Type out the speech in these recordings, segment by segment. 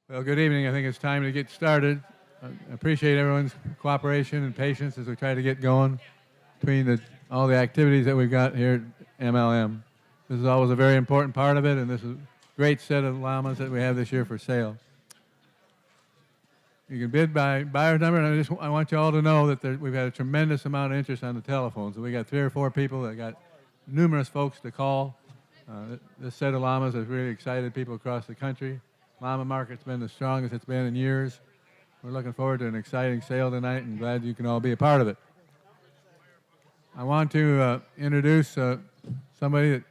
Well, good evening. I think it's time to get started. I appreciate everyone's cooperation and patience as we try to get going between all the activities that we've got here at MLM. This is always a very important part of it, and this is a great set of llamas that we have this year for sale. You can bid by buyer's number, and I want you all to know that we've had a tremendous amount of interest on the telephone. So we got 3 or 4 people that got numerous folks to call. This set of llamas has really excited people across the country. Llama market's been the strongest it's been in years. We're looking forward to an exciting sale tonight and glad you can all be a part of it. I want to introduce somebody that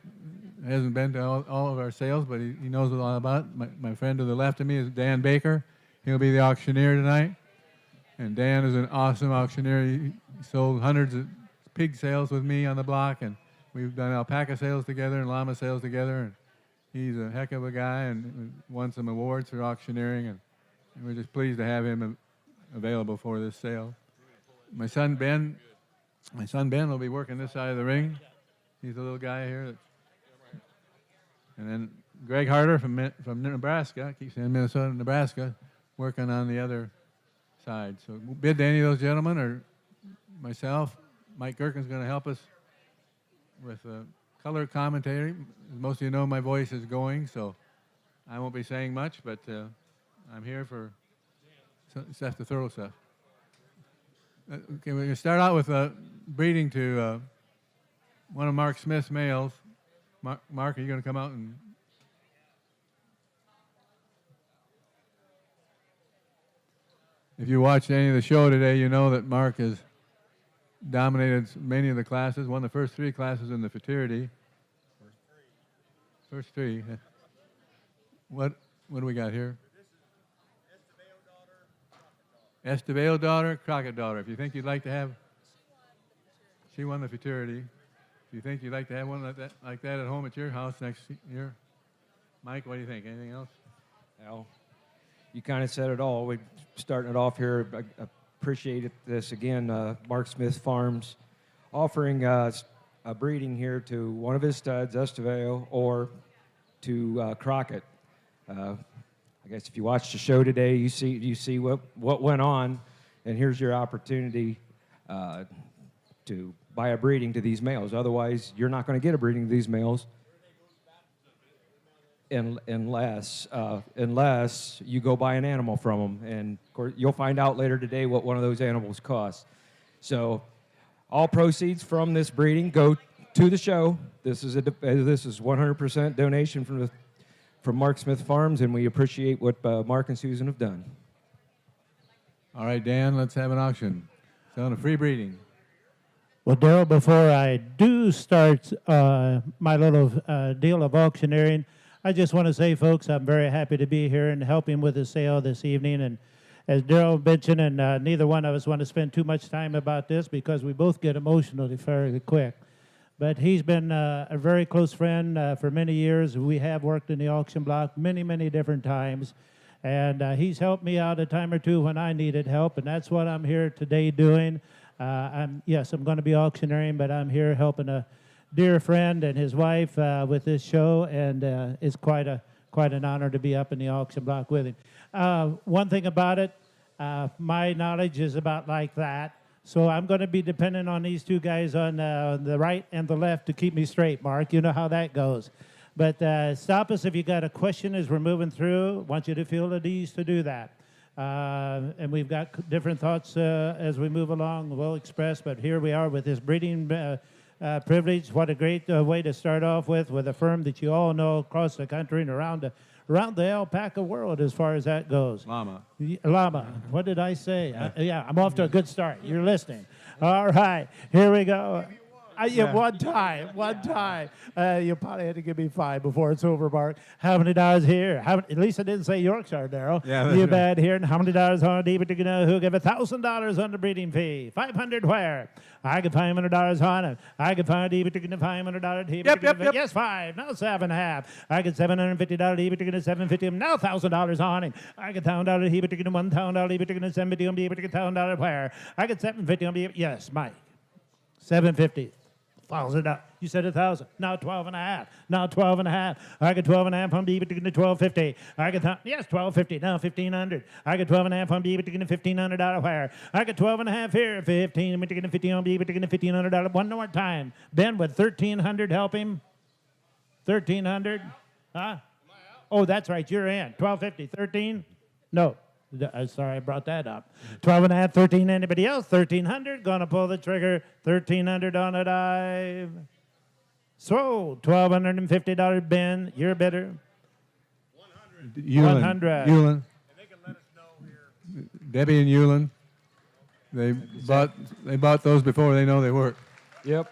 hasn't been to all of our sales, but he knows a lot about it. My friend to the left of me is Dan Baker. He'll be the auctioneer tonight. And Dan is an awesome auctioneer. He sold hundreds of pig sales with me on the block, and we've done alpaca sales together and llama sales together. And he's a heck of a guy and won some awards for auctioneering, and we're just pleased to have him available for this sale. My son Ben will be working this side of the ring. He's a little guy here. And then Greg Harder from Nebraska, I keep saying Minnesota, Nebraska, working on the other side. So bid to any of those gentlemen or myself. Mike Gerken's going to help us with color commentary. As most of you know, my voice is going, so I won't be saying much, but I'm here for stuff to throw stuff. Okay, we're going to start out with breeding to one of Mark Smith's males. Mark, are you going to come out and... If you watched any of the show today, you know that Mark has dominated many of the classes, won the first 3 classes in the fraternity. First three. What do we got here? Estevao daughter, Crockett daughter. If you think you'd like to have... She won the fraternity. If you think you'd like to have one like that at home at your house next year. Mike, what do you think? Anything else? Well, you kind of said it all. We're starting it off here. I appreciate this again. Mark Smith Farms offering a breeding here to one of his studs, Estevao, or to Crockett. I guess if you watched the show today, you see what went on, and here's your opportunity to buy a breeding to these males. Otherwise, you're not going to get a breeding to these males unless you go buy an animal from them. And of course, you'll find out later today what one of those animals costs. So all proceeds from this breeding go to the show. This is 100% donation from Mark Smith Farms, and we appreciate what Mark and Susan have done. All right, Dan, let's have an auction. Selling a free breeding. Well, Darrell, before I do start my little deal of auctioneering, I just want to say, folks, I'm very happy to be here and helping with the sale this evening. And as Darrell mentioned, and neither one of us want to spend too much time about this because we both get emotional fairly quick. But he's been a very close friend for many years. We have worked in the auction block many, many different times. And he's helped me out a time or two when I needed help, and that's what I'm here today doing. I'm going to be auctioneering, but I'm here helping a dear friend and his wife with this show, and it's quite an honor to be up in the auction block with him. One thing about it, my knowledge is about like that, so I'm going to be dependent on these two guys on the right and the left to keep me straight, Mark. You know how that goes. But stop us if you got a question as we're moving through. I want you to feel at ease to do that. And we've got different thoughts as we move along, we'll express, but here we are with this breeding privilege. What a great way to start off with a firm that you all know across the country and around the alpaca world as far as that goes. Llama. Llama. What did I say? Yeah, I'm off to a good start. You're listening. All right, here we go. One time. You probably had to give me 5 before it's over, Mark. How many dollars here? At least I didn't say Yorkshire, Darrell. Yeah, you bad here. And how many dollars on the who give $1,000 on the breeding fee? 500 where? I could find $500 on it. I could find $500. Yep. Yes, 5. Now 7.5. I could $750. $750. Now $1,000 on him. I could $1,000. $1,000. $750. $1,000 where? I could $750. Yes, Mike. $750. $1,000. You said 1,000. Now 12 and a half. Now 12 and a half. I get 12 and a half on B between the 1250. I get yes, 1250. Now 1,500. I get 12 and a half on B between the $1,500 wire. I get 12 and a half here. 15 between the 50 on B between the $1,500. One more time. Ben, would 1,300 help him? 1,300? Huh? Oh, that's right. You're in. 1250. 13? No. Sorry, I brought that up. 12 and a half, 13. Anybody else? 1,300. Gonna pull the trigger. 1,300 on a dive. So, $1,250. Ben, you're bidder. 100. Hewlin. And they can let us know here. Debbie and Hewlin. They bought those before they know they work. Yep.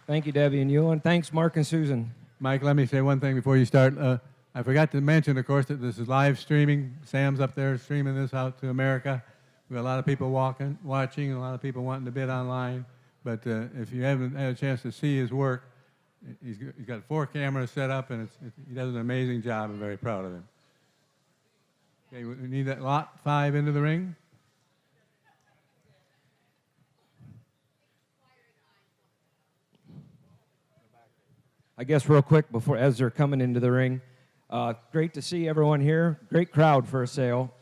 Thank you, Debbie and Ewan. Thanks, Mark and Susan. Mike, let me say one thing before you start. I forgot to mention, of course, that this is live streaming. Sam's up there streaming this out to America. We got a lot of people watching, and a lot of people wanting to bid online. But if you haven't had a chance to see his work, he's got 4 cameras set up, and he does an amazing job. I'm very proud of him. Okay, we need that lot 5 into the ring. I guess real quick before as they're coming into the ring, great to see everyone here. Great crowd for a sale.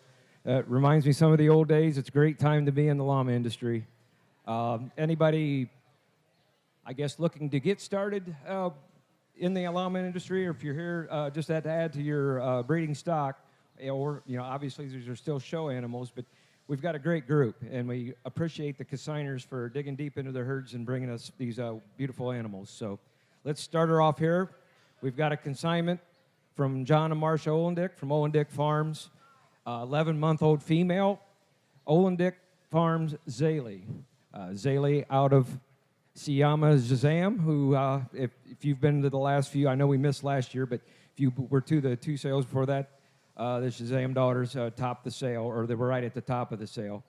Reminds me some of the old days. It's a great time to be in the llama industry. Anybody, I guess, looking to get started in the llama industry, or if you're here just to add to your breeding stock, or obviously these are still show animals, but we've got a great group, and we appreciate the consigners for digging deep into their herds and bringing us these beautiful animals. So let's start her off here. We've got a consignment from John and Marsha Ollendick from Ollendick Farms, 11-month-old female, Ollendick Farms ZAYLA. ZAYLA out of Llama Shazam, who, if you've been to the last few, I know we missed last year, but if you were to the 2 sales before that, the Shazam daughters topped the sale, or they were right at the top of the sale.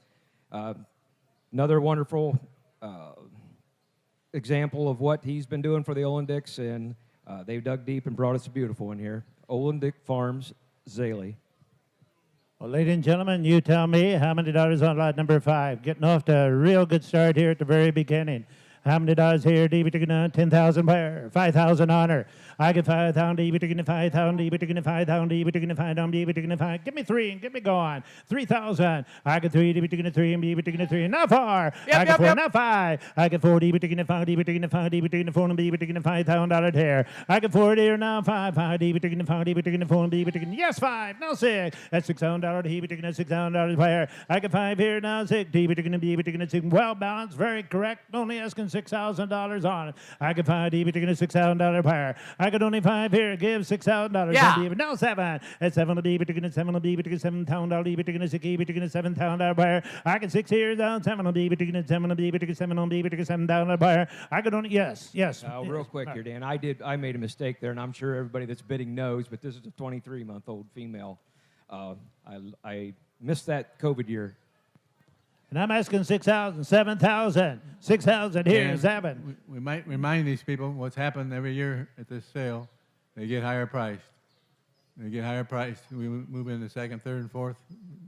Another wonderful example of what he's been doing for the Ollendicks, and they've dug deep and brought us a beautiful one here. Ollendick Farms ZAYLA. Well, ladies and gentlemen, you tell me how many dollars on lot number 5. Getting off to a real good start here at the very beginning. How many dollars here? $10,000 where? 5,000 on her. I get 5,000. 5,000. 5,000. 5. Give me 3 and get me going. 3,000. I get 3. 3 and 3. Not 4. I get 4. Not 5. I get 4. 5. 4 and $5,000 here. I get 4 here now. 5. 5. 4 and yes 5. Now 6. That's $6,000. $6,000 where? I get 5 here now. 6. 6. Well balanced. Very correct. Only asking $6,000 on it. I could find $6,000 buyer. I could only 5 here. Give $6,000. Yeah. No 7. At 7 $7,000 $7,000 buyer. I could 6 here down 7 $7,000 buyer. I could only yes. Real quick here, Dan. I made a mistake there, and I'm sure everybody that's bidding knows, but this is a 23-month-old female. I missed that COVID year. And I'm asking 6,000, 7,000, 6,000 here, And 7. We might remind these people what's happened every year at this sale. They get higher priced. We move into 2nd, 3rd, and 4th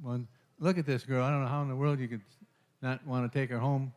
one. Look at this girl. I don't know how in the world you could not want to take her home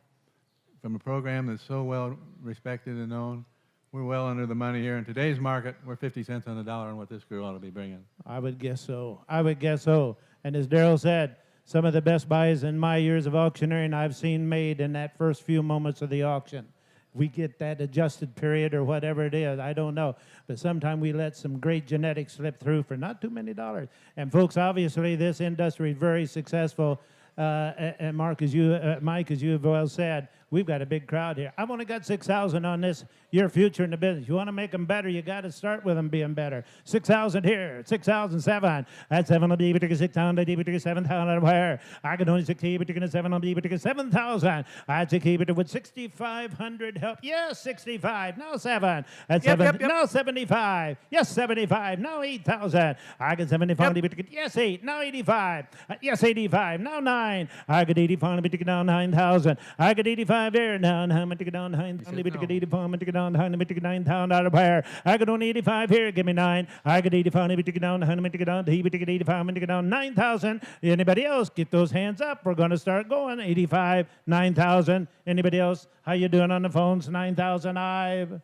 from a program that's so well respected and known. We're well under the money here. In today's market, we're 50 cents on the dollar on what this girl ought to be bringing. I would guess so. And as Darrell said, some of the best buys in my years of auctioneering I've seen made in that first few moments of the auction. We get that adjusted period or whatever it is, I don't know. But sometimes we let some great genetics slip through for not too many dollars. And folks, obviously this industry is very successful. And Mike, as you have well said, we've got a big crowd here. I've only got 6,000 on this, your future in the business. You want to make them better, you got to start with them being better. 6,000 here, 6,007. That's 7 will be 6,000, 7,000 where? I can only 60, 7 will be 7,000. I'd say keep it with 6,500 help. Yes, 65. Now 7. That's 7. Now 75. Yes, 75. Now 8,000. I get 75. Yes, 8. Now 85. Yes, 85. Now 9. I get 85. Now 9,000. I get 85. 85 there now. And how much to get down? How much to get 85? How much to get down? How much to get 9,000 out of where? I got on 85 here. Give me 9. I got 85. How much to get down? How much to get down? He would get 85. How much to get down? 9,000. Anybody else? Get those hands up. We're going to start going. 85, 9,000. Anybody else? How you doing on the phones? 9,000. I've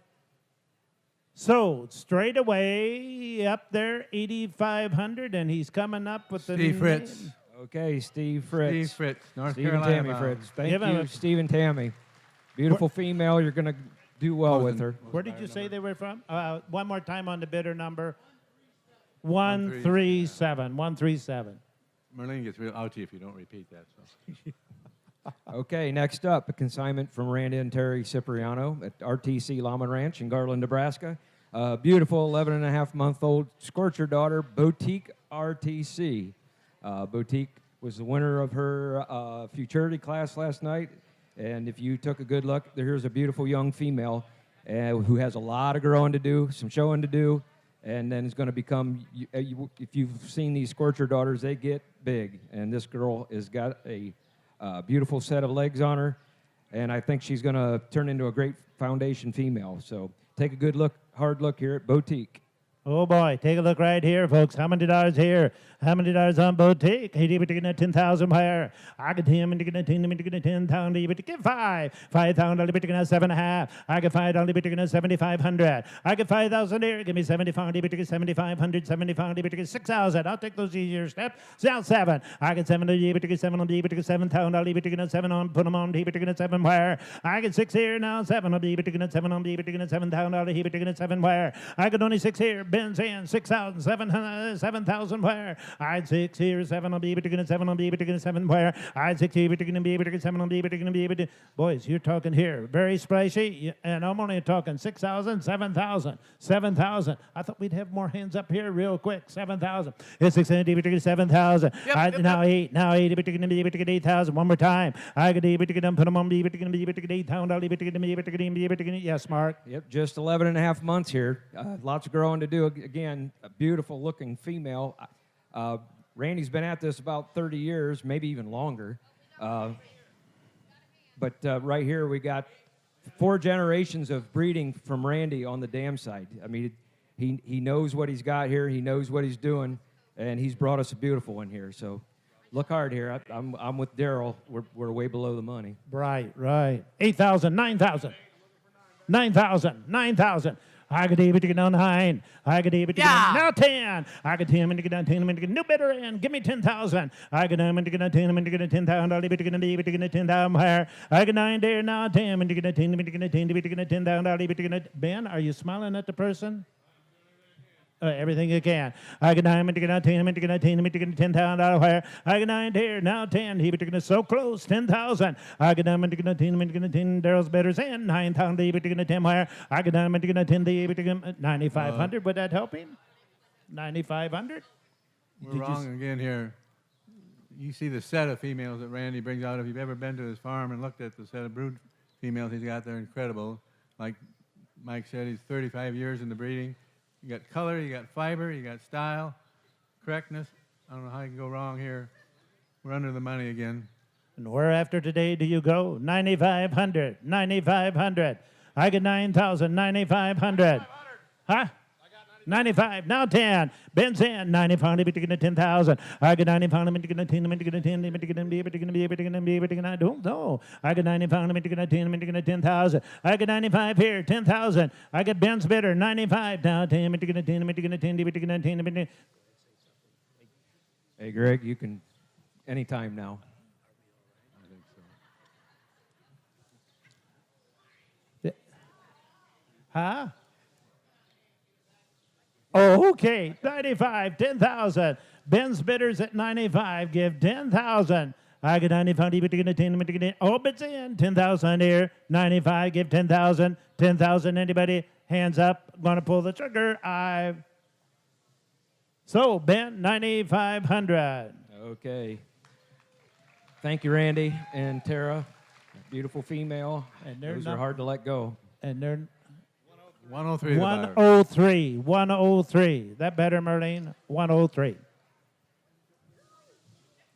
sold straight away up there, 8,500, and he's coming up with the Steve Fritz. name. Okay, Steve Fritz. Steve Fritz, North Steve and Carolina. Tammy bound. Fritz. Thank Give him you, a- Steve and Tammy. Beautiful female. You're going to do well with her. Where did you say they were from? One more time on the bidder number. 137. 137. Merlin gets real ouchy if you don't repeat that. So. Okay, next up, a consignment from Randy and Terry Cipriano at RTC Llama Ranch in Garland, Nebraska. Beautiful 11-and-a-half-month-old Scorcher daughter, Boutique RTC. Boutique was the winner of her futurity class last night. And if you took a good look, here's a beautiful young female who has a lot of growing to do, some showing to do, and then is going to become, if you've seen these Scorcher daughters, they get big. And this girl has got a beautiful set of legs on her, and I think she's going to turn into a great foundation female. So take a good look, hard look here at Boutique. Oh boy, take a look right here, folks. How many dollars here? How many dollars on Boutique? Hey, you get 10,000 where? I get him and get 10,000. You get 5. 5,000. You get 7.5. I get 5. You get 7,500. I get 5,000 here. Give me 75. You get 7,500. 75. You get 6,000. I'll take those easier steps. Down 7. I get 7. You get 7. You get 7,000. You get 7 on. Put them on. You get 7 where? I get 6 here now. 7. You get 7 on. You get 7,000. You get 7 where? I get only 6 here. Ben's in 6,000. 7,000 where? I'd 6 here, 7 on B, but you're going to 7 on B, but you're going to 7 where? I'd 6 here, but you're going to be, but you're going to 7 on B, but you're going to be, but boys, you're talking here. Very splashy, and I'm only talking 6,000, 7,000, 7,000. I thought we'd have more hands up here real quick. 7,000. It's 6,000, but you're going to 7,000. Now 8, now 8, but you're going to be, but you're going to 8,000. One more time. I could be, but you're going to put them on B, but you're going to be, but you're going to 8,000. I'll be, but you're going to be, but you're going to be, but you're going to, yes, Mark. Yep, just 11.5 months here. Lots of growing to do. Again, a beautiful looking female. Randy's been at this about 30 years, maybe even longer. But right here we got 4 generations of breeding from Randy on the dam side. I mean, he knows what he's got here. He knows what he's doing, and he's brought us a beautiful one here. So look hard here. I'm with Daryl. We're way below the money. Right. 8,000, 9,000. 9,000, 9,000. I could even get down 9. I could even get down now 10. I could 10 and get down 10 and get no better in. Give me 10,000. I could 9 and get down 10 and get 10,000. I'll even get 10,000 higher. I could 9 there now 10 and get 10 and get 10 and get 10,000. I'll even get Ben. Are you smiling at the person? Everything you can. I get 9 and get down 10 and get 10 and get 10,000 out of where? I get 9 there now 10. He would so close 10,000. I get 9 and get 10 and get 10. Daryl's better's in 9,000. He would get 10 where? I get 9 and get 10. He would get 9,500. Would that help him? 9,500. We're wrong again here. You see the set of females that Randy brings out. If you've ever been to his farm and looked at the set of brood females he's got, they're incredible. Like Mike said, he's 35 years in the breeding. You got color, you got fiber, you got style, correctness. I don't know how you can go wrong here. We're under the money again. And where after today do you go? 9,500. 9,500. I get 9,000. 9,500. Huh? 95. Now 10. Ben's in. 95. But you're going to 10,000. I get 95. But you're going to 10. But you're going to 10. But you're going to be. But you're going to be. But you're going to be. But you're going to. I don't know. I get 95. But you're going to 10. But you're going to 10,000. I get 95 here. 10,000. I get Ben's bidder. 95. Now 10. But you're going to 10. But you're going to 10. But you're going to 10. But you're Hey, Greg, you can anytime now. Huh? Oh, okay. 95, 10,000. Ben's bidders at 95. Give 10,000. I get 95. But you're going to 10. Oh, it's in. 10,000 here. 95. Give 10,000. 10,000. Anybody? Hands up. Going to pull the trigger. So, Ben, 9,500. Okay. Thank you, Randy and Tara. Beautiful female. And they're Those not- are hard to let go. And they're 103. the buyer. 103. 103. That better, Merlene? 103.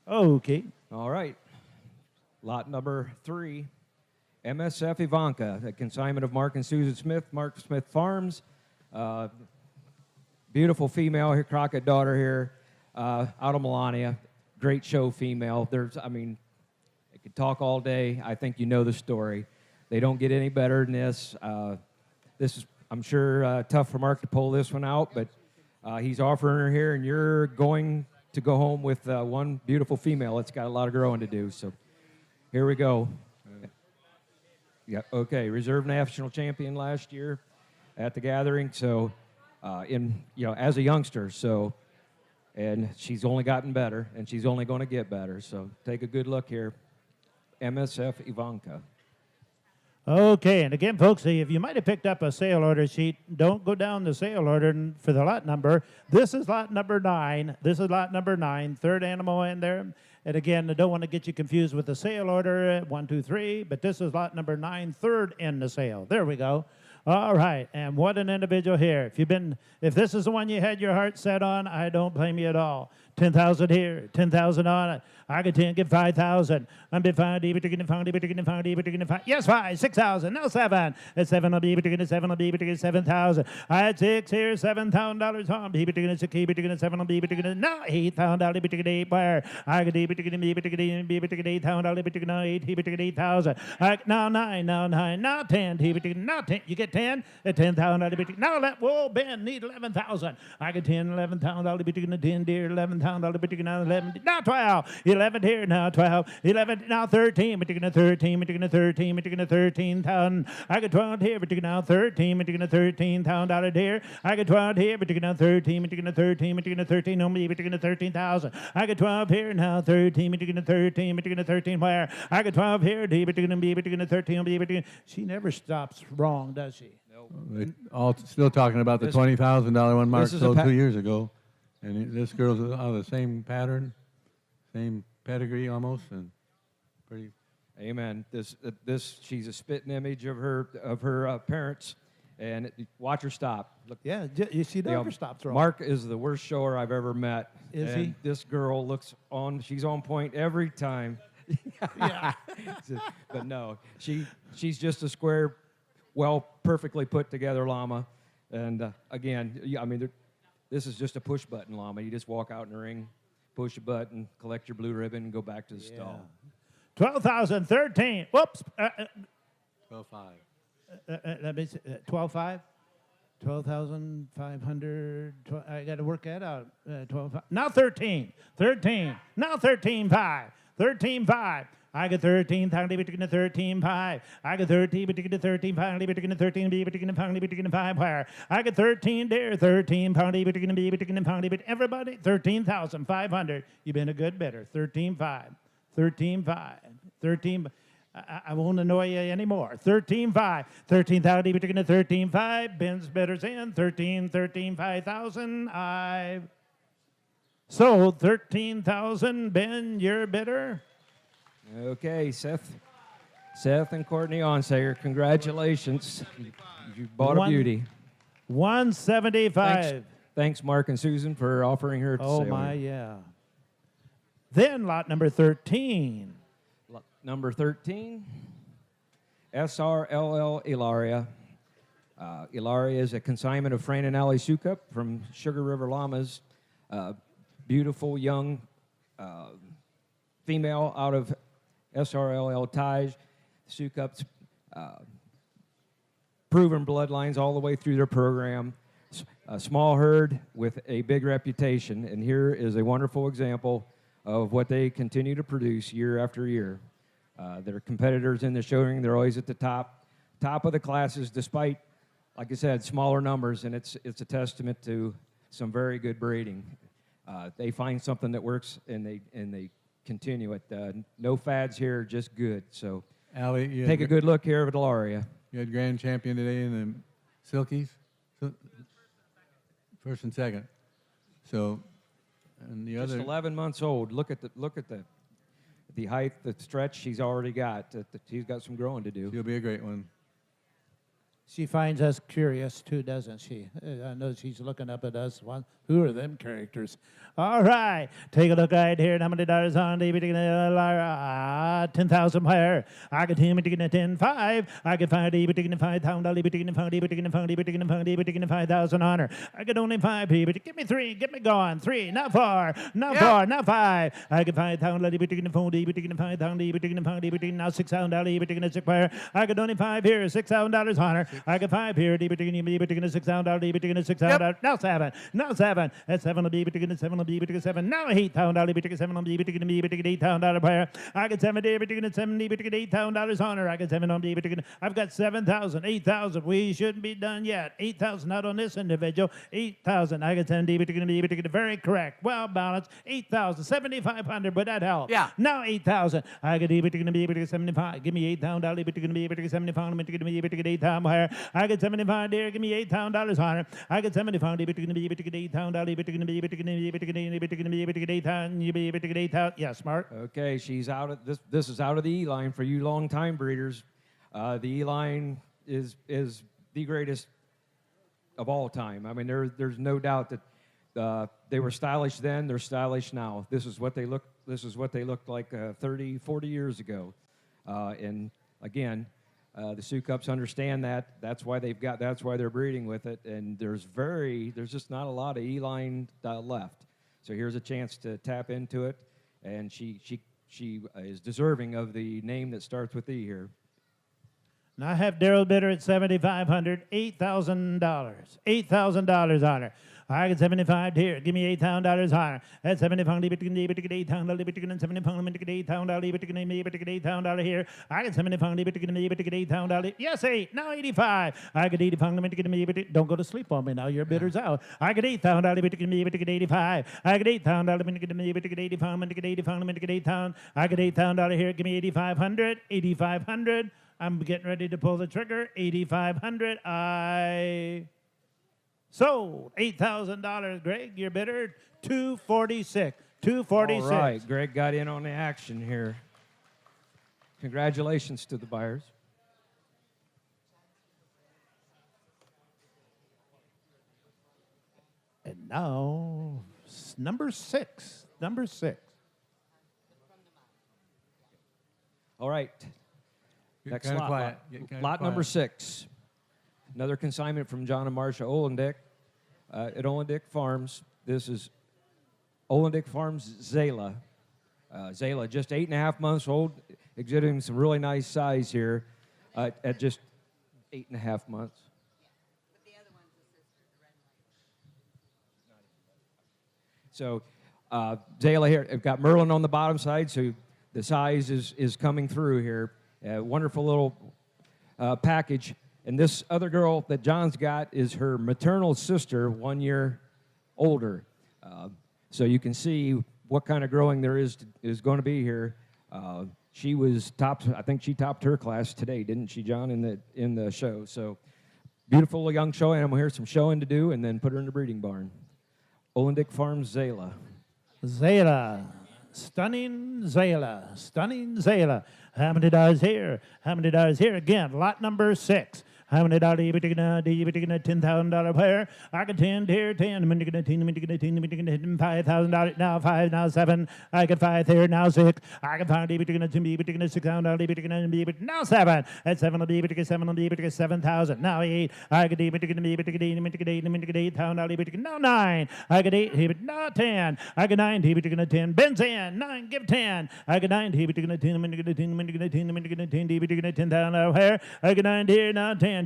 Okay. All right. Lot number 3 MSF Ivanka, a consignment of Mark and Susan Smith, Mark Smith Farms. Beautiful female here, Crockett daughter here, out of Melania. Great show female. I could talk all day. I think you know the story. They don't get any better than this. This is, I'm sure, tough for Mark to pull this one out, but he's offering her here, and you're going to go home with one beautiful female. It's got a lot of growing to do. So here we go. Yeah. Okay. Reserve national champion last year at the gathering. So, as a youngster. So, and she's only gotten better, and she's only going to get better. So, take a good look here. MSF Ivanka. Okay, and again, folks, if you might have picked up a sale order sheet, don't go down the sale order for the lot number. This is lot number 9. This is lot number 9, third animal in there. And again, I don't want to get you confused with the sale order, 1, 2, 3, but this is lot number 9, third in the sale. There we go. All right, and what an individual here. If this is the one you had your heart set on, I don't blame you at all. 10,000 here, 10,000 on it. I could get 5,000. I'm be found, yes, 5, 6,000, no 7. At 7, I'll be 7,000. I had 6 here, $7,000 on. Be 7, I'll be no 8,000, 8 where I could be 8,000, 8,000. Now 9, now 10, now 10. You get 10 at 10,000. Now Ben need 11,000. I get 10, 11,000, 10 dear, 11,000, 11. Now 12. 11 here, now 12, 11, now 13, 13,000. I got 12 here, now 13,000 here. I got 12 here, now 13, no me, 13,000. I got 12 here, now 13, where? I got 12 here, 13, she never stops wrong, does she? They all still talking about the $20,000 one Mark sold 2 years ago. And this girl's on the same pattern, same pedigree almost, and pretty. Amen. She's a spitting image of her parents, and watch her stop. Look, Yeah, she never stops wrong. Mark is the worst shower I've ever met. Is and he? This girl looks on. She's on point every time. Yeah. But no, she's just a square, perfectly put together llama, and again, this is just a push button llama. You just walk out in the ring, push a button, collect your blue ribbon, and go back to the stall. 12,013. Whoops. 12.5. Let me see. 12,5. 12,500. I got to work that out. 12. Now 13. 13. Now 13,5. 13,5. I got 13,000, 13,5. I got 13, 13,5, where? I got 13 there, 13 pound, everybody, 13,500. You've been a good bidder. 13,5, 13,5, 13. I won't annoy you anymore. 13,5, 13,000, 13,5. Ben's bidders in 13, 5,000. I sold 13,000. Ben, your bidder. Okay, Seth and Courtney Onsager, congratulations. You bought a beauty. 175. Thanks, Mark and Susan, for offering her to Oh, sale. my, yeah. Then lot number 13. Number 13, SRLL ELARIA. ELARIA is a consignment of Fran and Allie Sukup from Sugar River Llamas. Beautiful young female out of SRLL ties. Sukup's proven bloodlines all the way through their program. A small herd with a big reputation, and here is a wonderful example of what they continue to produce year after year. Their competitors in the showing, they're always at the top of the classes, despite, like I said, smaller numbers, and it's a testament to some very good breeding. They find something that works, and they continue it. No fads here, just good. So Allie, take a good look here at ELARIA. You had grand champion today in the Silkies, first and second. So, and the Just other 11 months old. Look at the height, the stretch she's already got. She's got some growing to do. she'll be a great one. She finds us curious too, doesn't she? I know she's looking up at us. Who are them characters? All right, take a look right here. How many dollars on the 10,000 higher? I could him taking a 10,5. I could find even taking a 5,000. Taking a 5,000 on her. I could only 5 people. Give me 3. Get me going. 3. Not 4. Not 4. Not 5. I could 5,000. Taking a phone. Taking a 5,000. Taking a 5,000. Now $6,000. Taking a 6 higher. I could only 5 here. $6,000 on her. I could 5 here. Taking a $6,000. Taking a $6,000. Now 7. Now 7. That's 7. Taking a 7. Taking a 7. Now $8,000. Taking a 7. Taking $8,000 higher. I got 70. Taking a 70. Taking $8,000 on her. I got 7 on the. I've got 7,000. 8,000. We shouldn't be done yet. 8,000 not on this individual. 8,000. I got 10. Very correct. Well balanced. 8,000. 7,500. But that helps. Yeah. Now 8,000. I got 75. Give me 8,000. 75. Give me 8,000 higher. I got 75 there. Give me $8,000 on her. I got 75. Yes, Mark. Okay, she's out of this. This is out of the E line for you long-time breeders. The E line is the greatest of all time. I mean, there's no doubt that they were stylish then. They're stylish now. This is what they look. This is what they looked like 30, 40 years ago. And again, the Sioux Cups understand that. That's why they've got. That's why they're breeding with it. And there's just not a lot of E line left. So here's a chance to tap into it. And she is deserving of the name that starts with E here. And I have Daryl Bitter at $7,500, $8,000, $8,000 on her. I got 75 here. Give me $8,000 on her. That's 75. $8,000 here. I got 75. $8,000. Yes, 8. Now 85. I got 85. Don't go to sleep on me now. Your bidder's out. I got 8,000. 85. I got 8,000. 85. I got $8,000 here. Give me 8,500. 8,500. I'm getting ready to pull the trigger. 8,500. I sold. $8,000. Greg, you're bidder. 246. 246. All right, Greg got in on the action here. Congratulations to the buyers. And now, number 6. Number 6. All right. Get Next kinda lot, quiet. Get kinda lot number quiet. 6. Another consignment from John and Marcia Ollendick at Ollendick Farms. This is Ollendick Farms ZAYLA. ZAYLA, just 8.5 months old, exhibiting some really nice size here at just 8.5 months. So ZAYLA here, I've got Merlin on the bottom side, so the size is coming through here. Wonderful little package. And this other girl that John's got is her maternal sister, 1 year older. So you can see what kind of growing there is going to be here. She was topped. I think she topped her class today, didn't she, John, in the show? So beautiful young showing. I'm going to hear some showing to do, and then put her in the breeding barn. Ollendick Farms ZAYLA. ZAYLA. Stunning ZAYLA. Stunning ZAYLA. How many dollars here? How many dollars here? Again, lot number 6. How many dollars you taking a $10,000 player? I got 10 here, 10. I'm going to 10, $5,000 now, 5, now 7. I got 5 here, now 6. I got 5, $6,000, now 7. At 7, $7, 7,000. Now 8. I got 8, $8,000, now 9. I got 8, now 10. I got 9, 10. Ben's in. 9, give 10. I got 9, 10, $10,000 player. I got 9 here, now 10.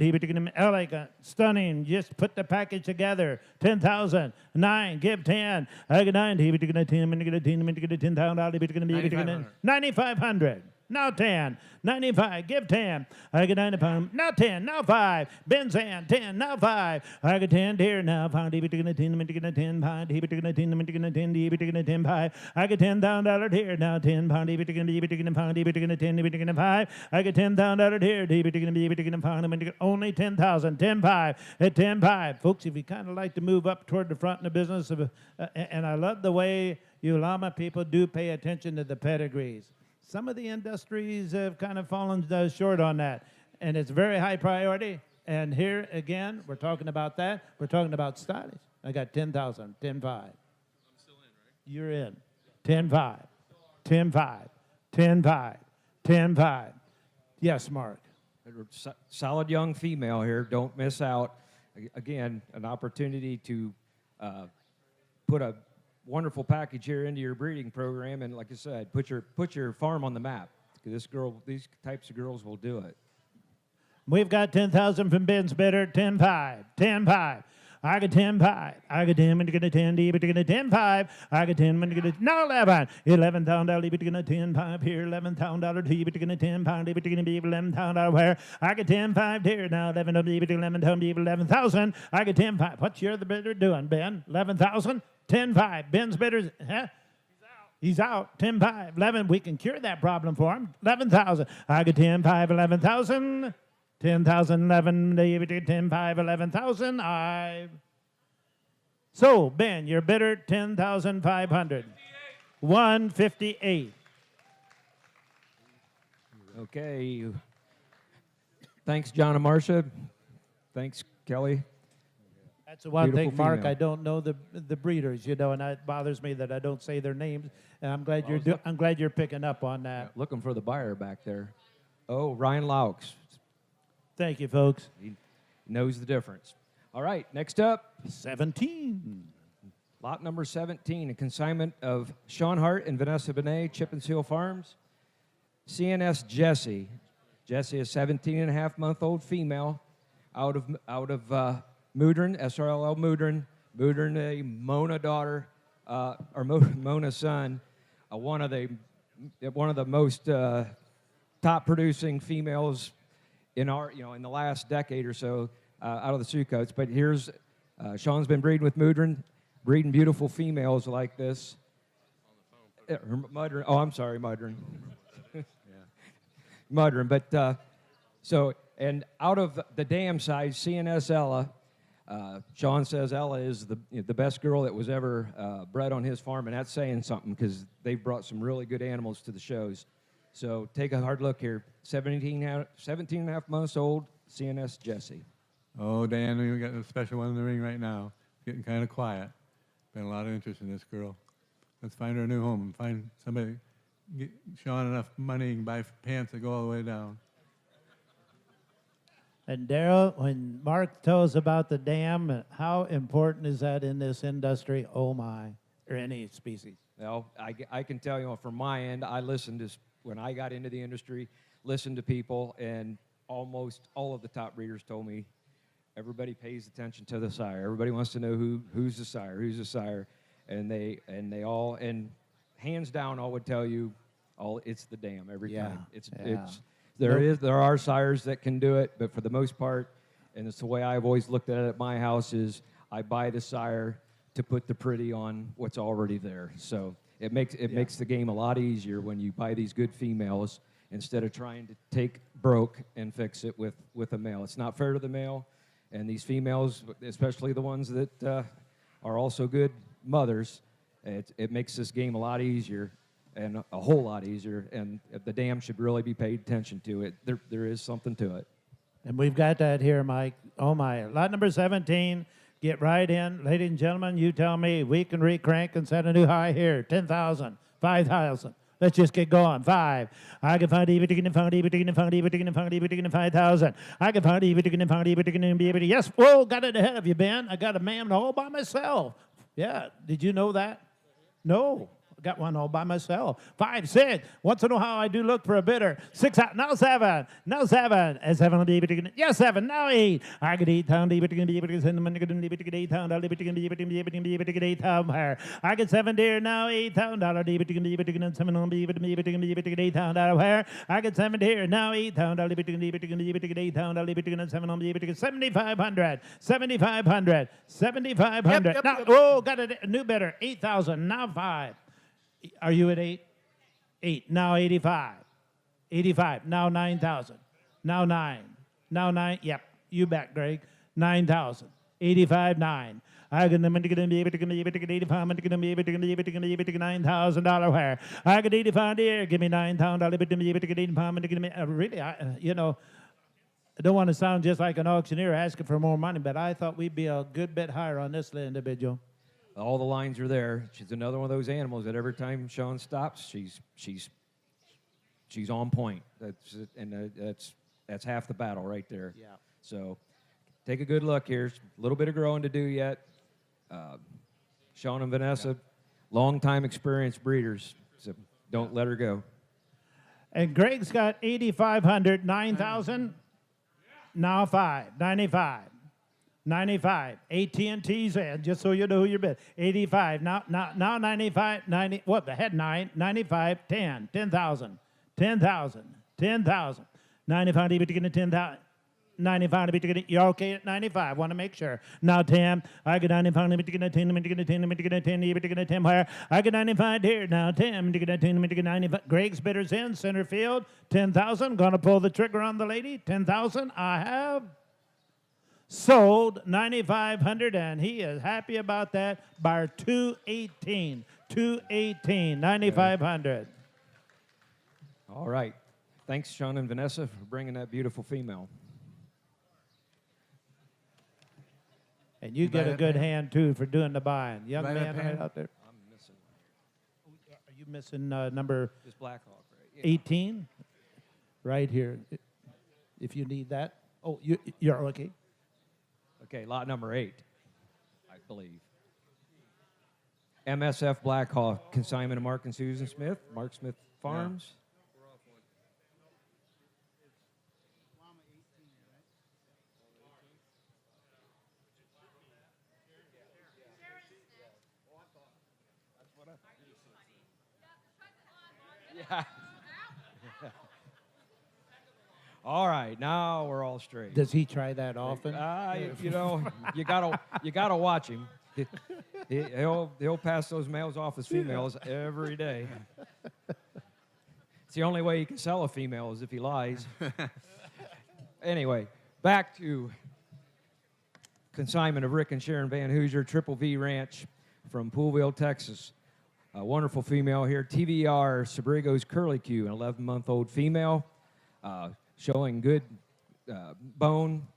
Elegant, stunning. Just put the package together. 10,000. 9. Give 10. I got 9. $10,000. 9,500. Now 10. 95. Give 10. I got 95. Now 10. Now 5. Ben's in. 10. Now 5. I got 10 here. Now 5. 10. 10. 10. 10. 5. I got $10,000 here. Now 10. 5. I got $10,000 here. Only 10,000. 10.5. At 10.5. Folks, if you kind of like to move up toward the front in the business of, and I love the way you Llama people do pay attention to the pedigrees. Some of the industries have kind of fallen short on that, and it's very high priority. And here again, we're talking about that. We're talking about stylish. I got 10,000, 10-5. I'm still in, right? You're in. 10-5, 10-5, 10-5, 10-5. Yes, Mark. Solid young female here. Don't miss out. Again, an opportunity to put a wonderful package here into your breeding program, and like I said, put your farm on the map. These types of girls will do it. We've got 10,000 from Ben's Bidder. 10-5, 10-5. I got 10-5. I got 10 when you get a 10 D, but you get a 10-5. I got 10 when you get a no 11. $11,000, but you get a 10-5 here. $11,000 T, but you get a 10-pound, but you're gonna be $11,000 where? I got 10-5 here now. 11 of the, but 11,000. I got 10-5. What's your other bidder doing, Ben? 11,000. 10-5. Ben's Bidders, huh? He's out. 10-5. 11. We can cure that problem for him. 11,000. I got 10-5. 11,000. 10,000, 11, 10-5, 11,000. So, Ben, your bidder, 10,500. 158. Okay. Thanks, John and Marcia. Thanks, Kelly. That's the one Beautiful thing, Mark. female. I don't know the breeders, you know, and it bothers me that I don't say their names. And I'm glad I'm glad you're picking up on that. Looking for the buyer back there. Oh, Ryan Laux. Thank you, folks. He knows the difference. All right, next up, 17. lot number 17, a consignment of Sean Hart and Vanessa Benet, Chip and Seal Farms. CNS Jessie. Jessie is 17-and-a-half-month-old female out of Moudron, SRLL Moudron. Moudron, a Mona daughter, or Mona son, one of the most top producing females in the last decade or so out of the Sioux Coats. But here's Sean's been breeding with Moudron, breeding beautiful females like this. Mudron. Oh, I'm sorry, Mudron. Mudron. But and out of the dam side, CNS Ella. Sean says Ella is the best girl that was ever bred on his farm, and that's saying something because they've brought some really good animals to the shows. So take a hard look here. 17 and a half months old, CNS Jessie. Oh, Dan, we got a special one in the ring right now. Getting kind of quiet. Been a lot of interest in this girl. Let's find her a new home and find somebody, get Sean enough money and buy pants that go all the way down. And Daryl, when Mark tells about the dam, how important is that in this industry? Oh my, or any species. Well, I can tell you from my end, I listened to, when I got into the industry, listened to people, and almost all of the top breeders told me everybody pays attention to the sire. Everybody wants to know who's the sire, and they all, and hands down, all would tell you, it's the dam every time. There are sires that can do it, but for the most part, and it's the way I've always looked at it at my house, is I buy the sire to put the pretty on what's already there. So it makes the game a lot easier when you buy these good females instead of trying to take broke and fix it with a male. It's not fair to the male, and these females, especially the ones that are also good mothers, it makes this game a lot easier. And a whole lot easier, and the dam should really be paid attention to it. There is something to it. And we've got that here, Mike. Oh my, lot number 17, get right in. Ladies and gentlemen, you tell me, we can recrank and set a new high here. 10,000, 5,000. Let's just get going. 5. I can find even 5,000. I can find even yes. Whoa, got it ahead of you, Ben. I got a man all by myself. Yeah, did you know that? No. Got one all by myself. 5, 6. Once in a while, I do look for a bidder. 6 out. Now 7. Now 7. And 7. Yes, 7. Now 8. I could 8 pound. I get 8 pound higher. I get 7 deer. Now 8 pound dollar. 7 8 pound dollar higher. I get 7 deer. Now 8 pound dollar. 8 pound dollar. 7,500. 7,500. 7,500. Now, oh, got a new bidder. 8,000. Now 5. Are you at 8? 8. Now 85. 85. Now 9,000. Now 9. Now 9. Yep. You back, Greg. 9,000. 85. 9. I can be able to get 85. I'm going to be able to get $9,000 where I get 85 here. Give me $9,000. Really, I don't want to sound just like an auctioneer asking for more money, but I thought we'd be a good bit higher on this individual. All the lines are there. She's another one of those animals that every time Sean stops, she's on point. That's half the battle right there. Yeah. So take a good look here. A little bit of growing to do yet. Sean and Vanessa, long-time experienced breeders, so don't let her go. And Greg's got 8,500, 9,000, now 95. AT&T's in, just so you know who you're bid. 85, now 95, 90, what, the head 9, 95, 10, 10,000, 10,000, 10,000, 95, even to get 10,000. 95 to be to you're okay at 95. Want to make sure. Now 10. I get 95 to get 10. To get 10. To get 10. To get 10 higher. I get 95 here. Now 10. To get 10. To get 95. Greg's bidders in center field. 10,000. Gonna pull the trigger on the lady. 10,000. I have sold 9,500, and he is happy about that. Bar 218. 218. 9,500. All right. Thanks, Sean and Vanessa, for bringing that beautiful female. And you get a good hand, too, for doing the buying. Young Buy that man right pen? out there. I'm missing Are you missing number this Black Hawk, right? Yeah. 18? Right here. If you need that. Oh, you're okay. Okay, lot number 8, I believe. MSF Black Hawk, consignment of Mark and Susan Smith, Mark Smith Farms. Yeah. All right, now we're all straight. Does he try that often? You know, you gotta watch him. He'll pass those males off as females every day. It's the only way he can sell a female is if he lies. Anyway, back to consignment of Rick and Sharon Van Hoosier, Triple V Ranch from Poolville, Texas. A wonderful female here, TVR Sabrigo's Curly Q, an 11-month-old female, showing good bone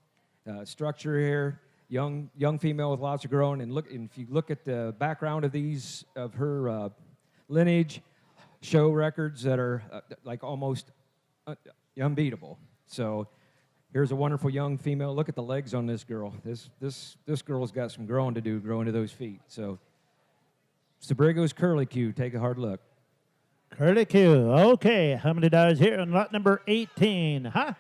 structure here. Young female with lots of growing, and if you look at the background of her lineage, show records that are like almost unbeatable. So here's a wonderful young female. Look at the legs on this girl. This girl's got some growing to do, growing to those feet. So Sabrigo's Curly Q, take a hard look. Curly Q. Okay, how many dollars here on lot number 18? Huh?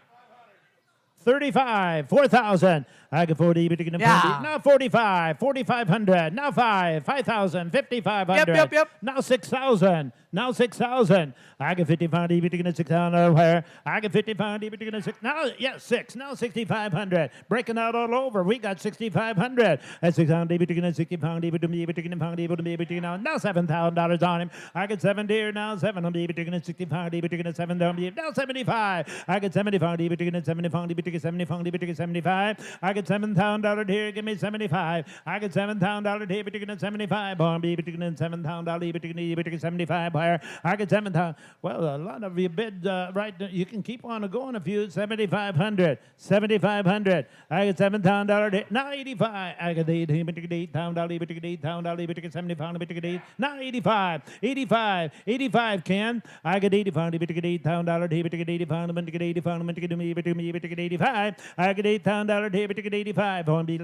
35, 4,000. I get 40, but you can now 45, 4,500. Now 5,000, 5,500. Yep. Now 6,000. Now 6,000. I get 55, but you can 6,000 where? I get 55, but you can 6. Now, yes, 6. Now 6,500. Breaking out all over. We got 6,500. At 6,000, but you can 60,000, but you can pound, able to be able to now $7,000 on him. I get 7 deer now 700, but you can 65, but you can 7 down. Now 75. I get 75, but you can 75, but you can 75, but you can 75. I get $7,000 here, give me 75. I get $7,000 here, but you can 75. But you can $7,000, but you can 75 higher. I get 7,000. Well, a lot of you bid right. You can keep on going a few. 7,500. 7,500. I get $7,000 here. Now 85. I get $8,000, but you get $8,000, but you get $8,000, but you get 75, but you get 8. Now 85. 85. 85, Ken. I get 85, but you get $8,000 here, but you get 85, but you get 85, but you get me, but you get 85. I get $8,000 here, but you get 85. On beat,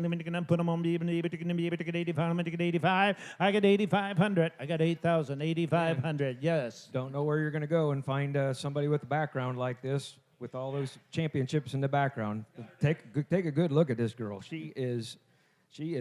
put them on beat, but you get 85, but you get 85. I get 8,500. I got 8,000, 8,500. Yes. Don't know where you're going to go and find somebody with a background like this, with all those championships in the background. Take a good look at this girl. She is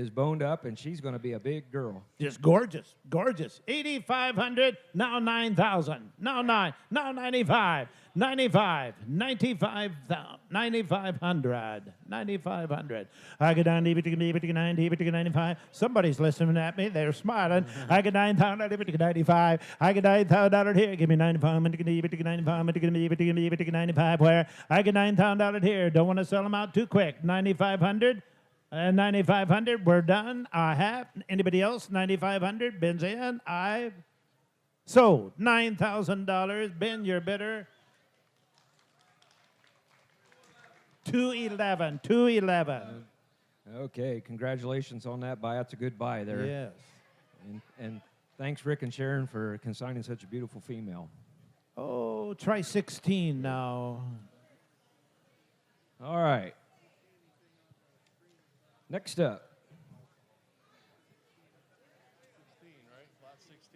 boned up, and she's going to be a big girl. Just gorgeous, gorgeous. 8,500, now 9,000, now 9, now 95, 95, 95,000, 9,500, 9,500. I get 90, but you can 90, but you can 95. Somebody's listening at me. They're smiling. I get 9,000, but you can 95. I get $9,000 here. Give me 95, but you can 95, but you can 95. Where? I get $9,000 here. Don't want to sell them out too quick. 9,500. 9,500, we're done. I have. Anybody else? 9,500, Ben's in. I've sold $9,000. Ben, your bidder. 211. 211. Okay, congratulations on that buy. That's a good buy there. Yes. And thanks, Rick and Sharon, for consigning such a beautiful female. Oh, try 16 now. All right. Next up.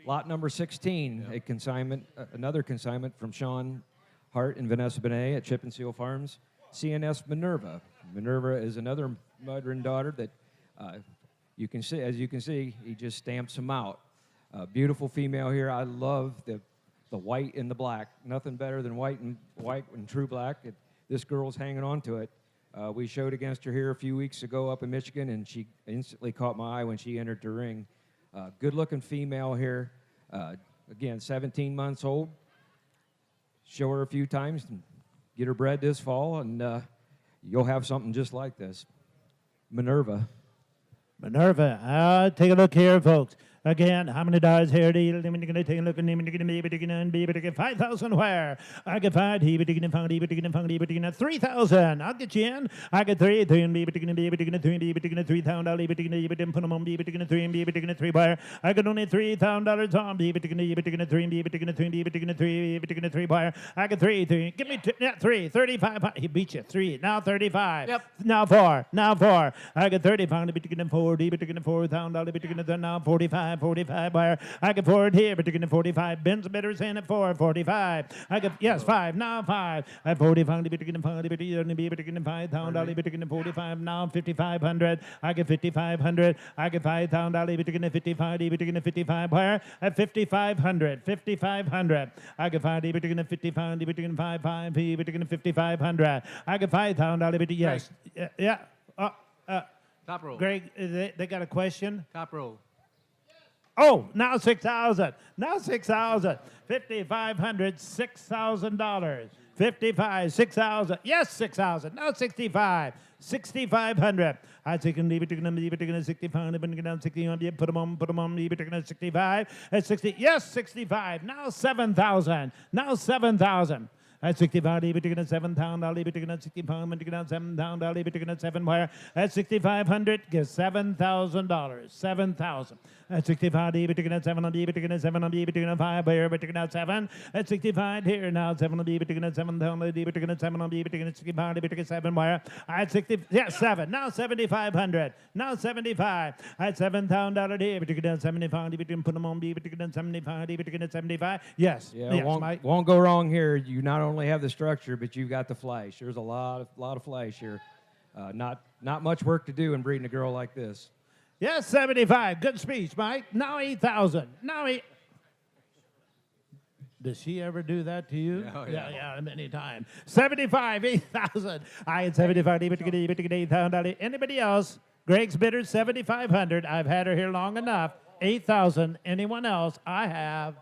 Lot number 16, a consignment, another consignment from Sean Hart and Vanessa Benet at Chip and Seal Farms. CNS Minerva. Minerva is another mother and daughter that you can see. As you can see, he just stamps them out. Beautiful female here. I love the white and the black. Nothing better than white and true black. This girl's hanging on to it. We showed against her here a few weeks ago up in Michigan, and she instantly caught my eye when she entered the ring. Good-looking female here. Again, 17 months old. Show her a few times and get her bred this fall, and you'll have something just like this. Minerva. Minerva. Take a look here, folks. Again, how many dollars here? Take a look at 5,000 where? I get 5, 3,000. I'll get you in. I get 3, 3,000, put them on, 3 buyer. I get only $3,000 on, 3 buyer. I get 3, give me 3, 35. He beat you, 3, now 35. Yep. Now 4, now 4. I get 35, 4,000, now 45. 45 buyer. I get forward here, but taking 45. Ben's bidders in at 4, 45. I get, yes, 5, now 5. I 45, but taking 5, but taking 5,000, but taking 45, now 5,500. I get 5,500. I get 5,000, but taking 55, but taking 55 buyer. At 5,500, 5,500. I get 5, but taking 55, but taking 5, but taking 5,500. I get 5,000, but yes, yeah. Top roll. Greg, they got a question? Top roll. Oh, now 6,000. Now 6,000. 5,500, $6,000. 55, 6,000. Yes, 6,000. Now 65. 6,500. I think leave it to 65. Down 60. Put them on. Leave it to 65. At 60. Yes, 65. Now 7,000. Now 7,000. At 65, leave it to 7,000. Leave it to 65. Leave it to 7,000. Leave it to 7 wire. At 6,500, give $7,000. 7,000. At 65, leave it to 7. Leave it to 7. Leave it to 5 wire. Leave it to 7. At 65 here now 7. Leave it to 7,000. Leave it to 7. Leave it to 65. Leave it to 7 wire. At 60, yes, 7. Now 7,500. Now 75. At $7,000 here. Leave it to 75. Leave it to put them on. Leave it to 75. Leave it to 75. Yes. Yeah, yes, won't go wrong here. You not only have the structure, but you've got the flash. There's a lot of flash here. Not much work to do in breeding a girl like this. Yes, 75. Good speech, Mike. Now 8,000. Now 8. Does she ever do that to you? Oh, yeah. Yeah, many times. 75, 8,000. I had 75. Leave it to 8,000. Anybody else? Greg's bidder 7,500. I've had her here long enough. 8,000. Anyone else? I have.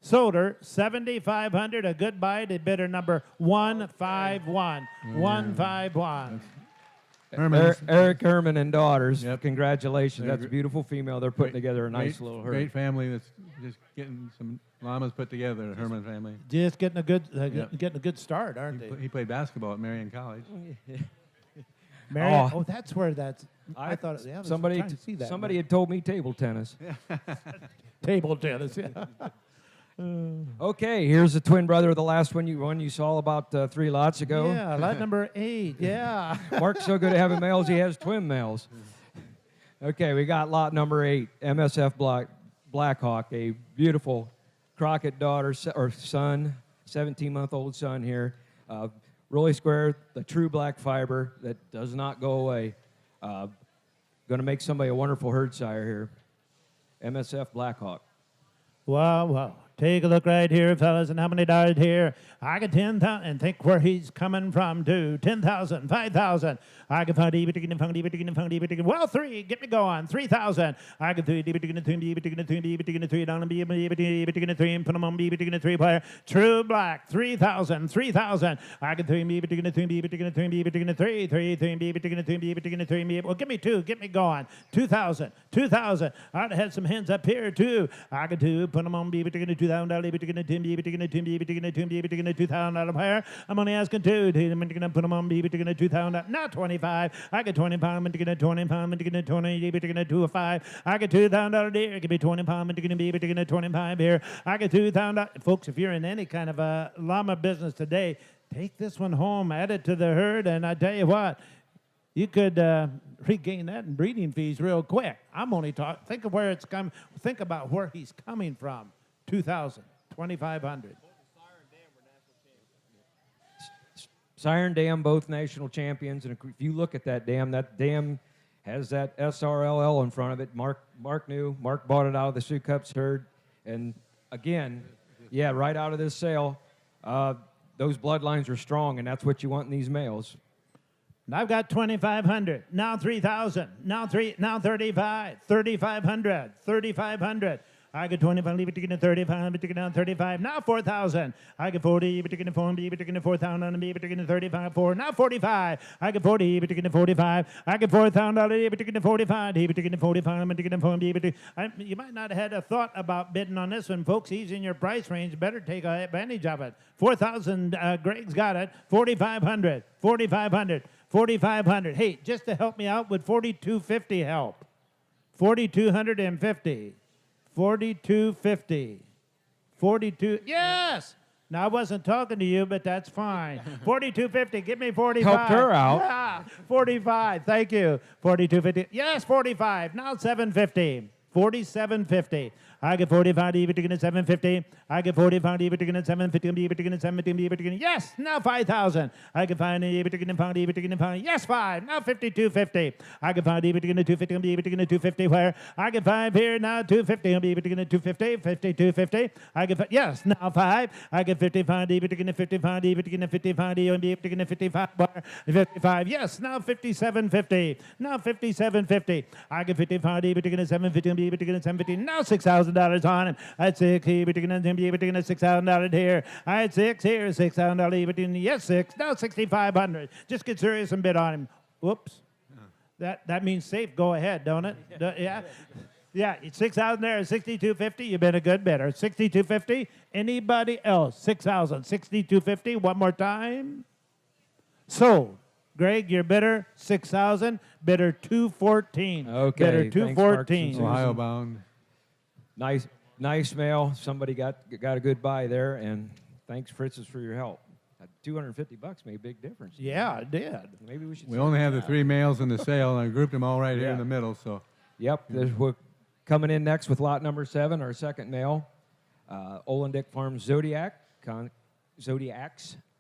Sold her 7,500. A good buy to bidder number 151. 151. Eric Herman and daughters. Yep. Congratulations. They're That's a beautiful female. They're putting together a nice little herd. Great family that's just getting some llamas put together, the Herman family. Just getting a good Yep. getting a good start, aren't they? He played basketball at Marion College. Marion, that's where that's. I thought yeah, somebody to see that. somebody had told me table tennis. Table tennis. Yeah. Okay, here's the twin brother of the last one you saw about 3 lots ago. Yeah, lot number 8. Yeah. Mark's so good at having males, he has twin males. Okay, we got lot number 8, MSF Blackhawk, a beautiful Crockett daughter or son, 17-month-old son here. Really square, the true black fiber that does not go away. Going to make somebody a wonderful herd sire here. MSF Blackhawk. Wow. Take a look right here, fellas, and how many died here? I get 10,000, and think where he's coming from, too. 10,000, 5,000. I get 5, well, 3, get me going. 3,000. I get 3, 3, down and 3, put them on, 3 player. True black, 3,000, 3,000. I get 3, 3. Well, give me 2, get me going. 2,000, 2,000. I'd had some hands up here, too. I get 2, put them on, 2,000. $2,000, taking a $2,000, taking a $2,000, taking a $2,000, taking a $2,000 higher. I'm only asking two. I'm going to put them on, taking a $2,000, not 25. I get 25, I'm taking a 25, I'm taking a 20, taking a 2 or 5. I get $2,000 there. It could be 25, I'm taking a 25 here. I get $2,000. Folks, if you're in any kind of a llama business today, take this one home, add it to the herd, and I tell you what, you could regain that in breeding fees real quick. I'm only talking. Think of where it's come. Think about where he's coming from. 2,000, 2,500. Siren Dam, both national champions, and if you look at that dam has that SRLL in front of it. Mark knew. Mark bought it out of the Sioux Cups herd, and again, yeah, right out of this sale, those bloodlines are strong, and that's what you want in these males. And I've got 2,500. Now 3,000. Now 35. 3,500. 3,500. I get 25, leave it taking a 35, but taking down 35. Now 4,000. I get 40, but taking a 40, but taking a 4,000, but taking a 35, 4. Now 45. I get 40, but taking a 45. I get $4,000, but taking a 45. But taking a 45, but taking a 40, but you might not have had a thought about bidding on this one, folks. He's in your price range. Better take advantage of it. 4,000. Greg's got it. 4,500. 4,500. 4,500. Hey, just to help me out, would 4,250 help? 4,250. 4,250. 42. Yes! Now, I wasn't talking to you, but that's fine. 4,250. Give me 45. Helped her out. Yeah, 45. Thank you. 4,250. Yes, 45. Now 750. 47.50. I get 45 even taking it 750. I get 45 even taking it 750. Even taking it 70. Even taking it. Yes, now 5,000. I get 5 even taking it 5. Even taking it 5. Yes, 5. Now 52.50. I get 5 even taking it 250. Even taking it 250. Where I get 5 here now 250. Even taking it 250. 52.50. I get 5. Yes, now 5. I get 55. Even taking it 55. Even taking it 55. Even taking it 55. 55. Yes, now 57.50. Now 57.50. I get 55. Even taking it 750. Even taking it 750. Now $6,000 on him. I had 6 here. Even taking it $6,000 here. I had 6 here. $6,000. Even yes, 6. Now 6,500. Just get serious and bid on him. Whoops. That means safe. Go ahead, don't it? Yeah. Yeah, 6,000 there, 62.50. You've been a good bidder. 62.50. Anybody else? 6,000, 62.50. One more time. Sold. Greg, your bidder 6,000. Bidder 214. Okay. Bidder 214. Ohio bound. Nice mail. Somebody got a good buy there, and thanks, Fritz's, for your help. $250 made a big difference. Yeah, it did. Maybe we should. We only have the 3 males in the sale, and I grouped them all right here in Yeah. the middle. So. Yep. We're coming in next with lot number 7, our second mail. OLLENDICK Farms ZODIAX,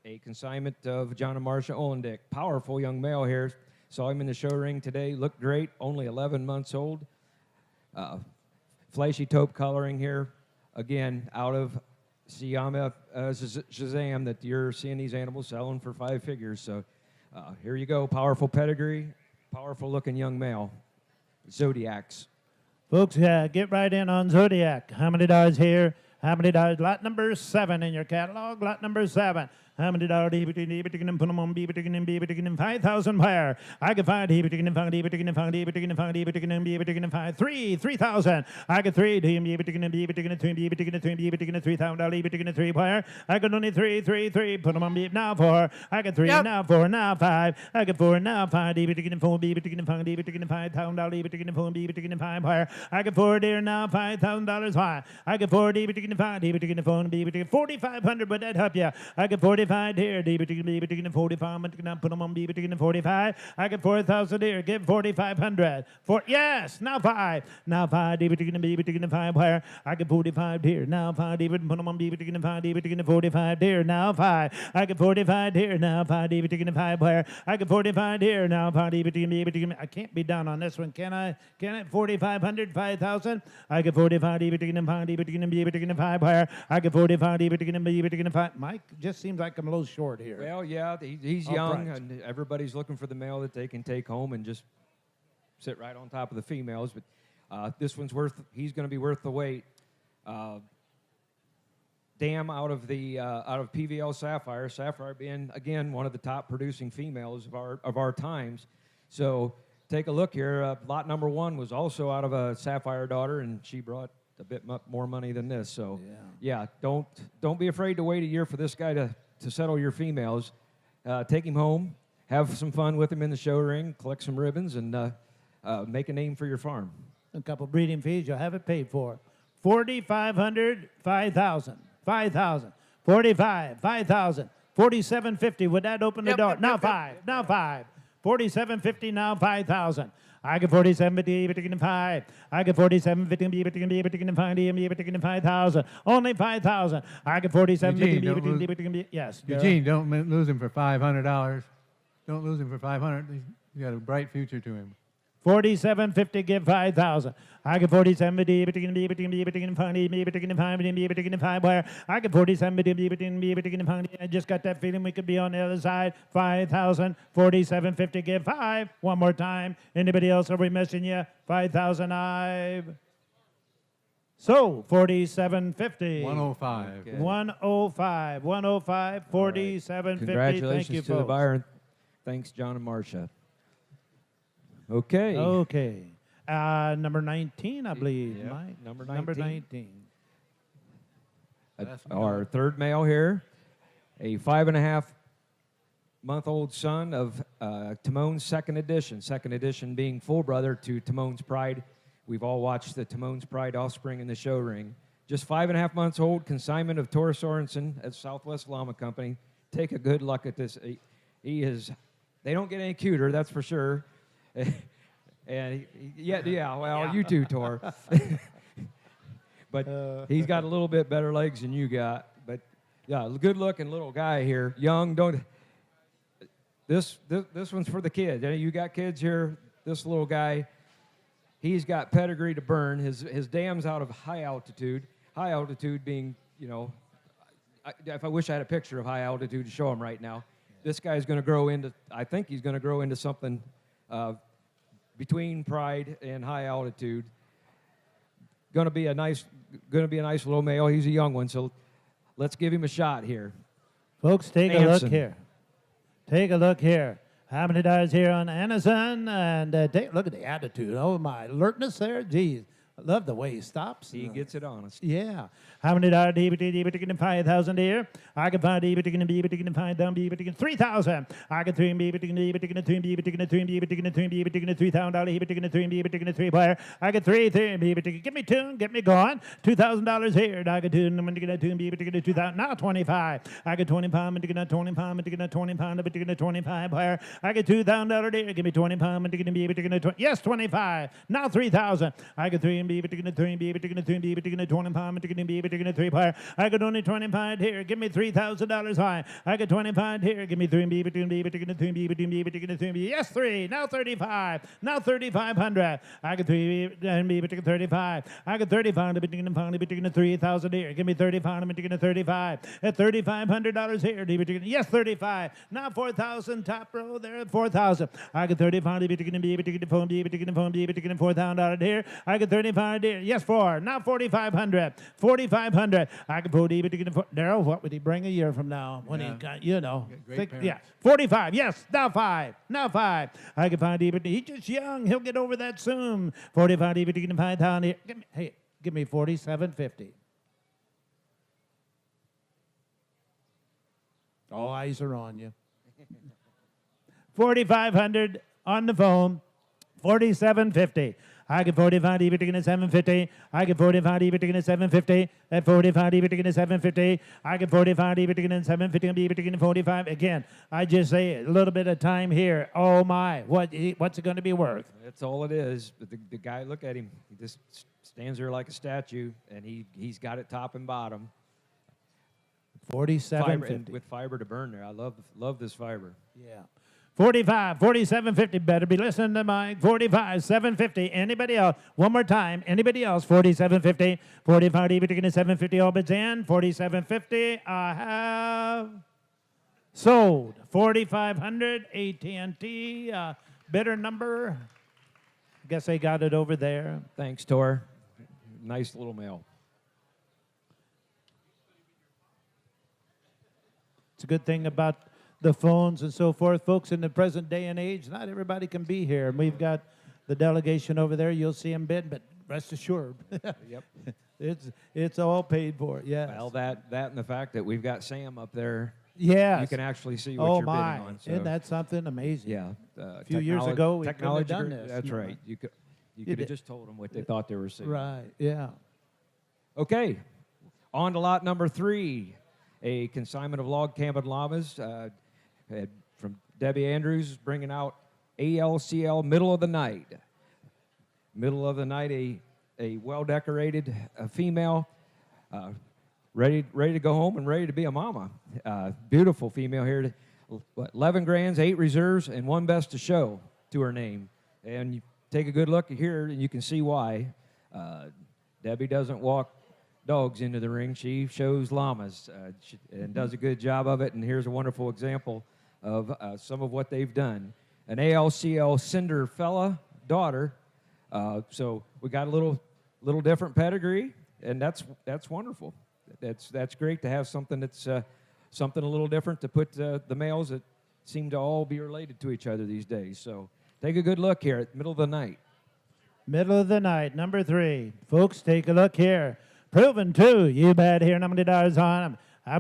a consignment of John and Marcia OLLENDICK. Powerful young male here. Saw him in the show ring today. Looked great. Only 11 months old. Flashy taupe coloring here. Again, out of Llama Shazam, that you're seeing these animals selling for 5 figures. So here you go. Powerful pedigree. Powerful looking young male. ZODIAX. Folks, get right in on Zodiac. How many dollars here? How many dollars? Lot number 7 in your catalog. Lot number 7. How many dollars? Put them on. 5,000 higher. I get 5. 3,000. I get 3. 3,000 higher. I get only 3. Put them on. Now 4. I get 3. Yep. Now 4. Now 5. I get 4. Now 5. 5,000 higher. I get 4 there now. $5,000 high. I get 4. 4,500. Would that help you? I get 45 here. 45. Put them on. 45. I get 4,000 here. Get 4,500. Yes. Now 5. Now 5. 5 higher. I get 45 here. Now 5. Put them on. 45 here. Now 5. I get 45 here. Now 5. 5 higher. I get 45 here. Now 5. I can't be down on this one, can I? Can I? 4,500. 5,000. I get 45. 5 higher. I get 45. Mike just seems like I'm a little short here. Well, yeah, he's All young, right. and everybody's looking for the male that they can take home and just sit right on top of the females. But this one's he's going to be worth the wait. Dam out of PVL Sapphire. Sapphire being, again, one of the top producing females of our times. So take a look here. Lot number 1 was also out of a Sapphire daughter, and she brought a bit more money than this. So, Yeah. yeah, don't be afraid to wait a year for this guy to settle your females. Take him home, have some fun with him in the show ring, collect some ribbons, and make a name for your farm. A couple breeding fees, you'll have it paid for. 4,500, 5,000, 5,000, 45, 5,000, 47.50. Would that open the door? Now 5, now 5. 47.50, now 5,000. I get 47.50, but taking 5. I get 47.50, but taking 5,000. Only 5,000. I get 47.50, but taking yes. Eugene, don't lose him for $500. Don't lose him for 500. He's got a bright future to him. 47.50, give 5,000. I get 47.50, but taking 5 where I get 47.50, I just got that feeling we could be on the other side. 5,000, 47.50, give 5. One more time. Anybody else? Are we missing you? 5,000, So 47.50. 105. Okay. 105, 105, 47.50. Congratulations Thank you, to the folks. buyer. And thanks, John and Marcia. Okay. Okay. Number 19, I believe. Yep, Mike. number Number 19. 19. Our third male here, a 5.5-month-old son of Timon's second edition being full brother to Timon's Pride. We've all watched the Timon's Pride offspring in the show ring. Just 5.5 months old, consignment of Tor Sorensen at Southwest Llama Company. Take a good look at this. He is, they don't get any cuter, that's for sure. And well, you too, Tor. But he's got a little bit better legs than you got. But yeah, good-looking little guy here. Young, don't. This one's for the kids. You got kids here. This little guy, he's got pedigree to burn. His dam's out of high altitude. High altitude being, if I wish I had a picture of high altitude to show him right now. This guy's going to grow into. I think he's going to grow into something between Pride and high altitude. Going to be a nice little male. He's a young one, so let's give him a shot here. Folks, take a look Anson. here. Take a look here. How many dollars here on Anderson? And take a look at the attitude. Oh, my alertness there. Geez, I love the way he stops. He gets it honest. Yeah. How many dollars do you taking 5,000 here? I can find taking 5,000, 3,000. I can 3 taking 3,000 3 player. I get 3 get me 2, get me going. $2,000 here. I get 2 2,000 now 25. I get 25 taking 25 player. I get $2,000 here. Give me 25 yes 25. Now 3,000. I get 3 taking 25 3 player. I got only 25 here. Give me $3,000 high. I got 25 here. Give me 3 yes 3. Now 35. Now 3,500. I got 3 35. I got 35 3,000 here. Give me 35 35. At $3,500 here. Yes 35. Now 4,000 top row there at 4,000. I got 35 $4,000 here. I got 35 here. Yes 4. Now 4,500. 4,500. I can put even Daryl, what would he bring a year from now when he got, Great yeah, 45. Yes, now 5. Now 5. I can find even he's just young. He'll get over that soon. 45 even 5,000 here. Give me 47.50. All eyes are on you. 4,500 on the phone. 47.50. I get 45 even taking 750. I get 45 even taking 750. At 45 even taking 750. I get 45 even taking 750. Even taking 45. Again, I just say a little bit of time here. Oh my, what's it going to be worth? That's all it is. But the guy, look at him. He just stands there like a statue, and he's got it top and bottom. 47.50 with fiber to burn there. I love this fiber. Yeah. 45, 47.50. Better be listening to Mike. 45, 750. Anybody else? One more time. Anybody else? 47.50. 45, even taking 750. All bids in. 47.50. I have sold. 4,500. AT&T. Bidder number. Guess they got it over there. Thanks, Tor. Nice little male. It's a good thing about the phones and so forth. Folks, in the present day and age, not everybody can be here. We've got the delegation over there. You'll see them bid, but Rest assured. Yep. It's all paid for. Yes. Well, that and the fact that we've got Sam up there, yes. you can actually see what oh you're my! bidding on. So, Isn't that something amazing? yeah. A few years ago, we couldn't have technology done group- this. That's No. right. You could did. have just told them what they thought they were seeing. Right. Yeah. Okay, on to lot number 3, a consignment of log cabin llamas from Debbie Andrews, bringing out ALCL Middle of the Night. Middle of the night, a well-decorated female, ready to go home and ready to be a mama. Beautiful female here. 11 grands, 8 reserves, and 1 best to show to her name. And you take a good look here, and you can see why. Debbie doesn't walk dogs into the ring. She shows llamas and does a good job of it. And here's a wonderful example of some of what they've done. An ALCL Cinderfella daughter. So we got a little different pedigree, and that's wonderful. That's great to have something that's something a little different to put the males that seem to all be related to each other these days. So take a good look here at Middle of the Night. Middle of the night, number 3. Folks, take a look here. Proven too. You bet here, $90 on them. You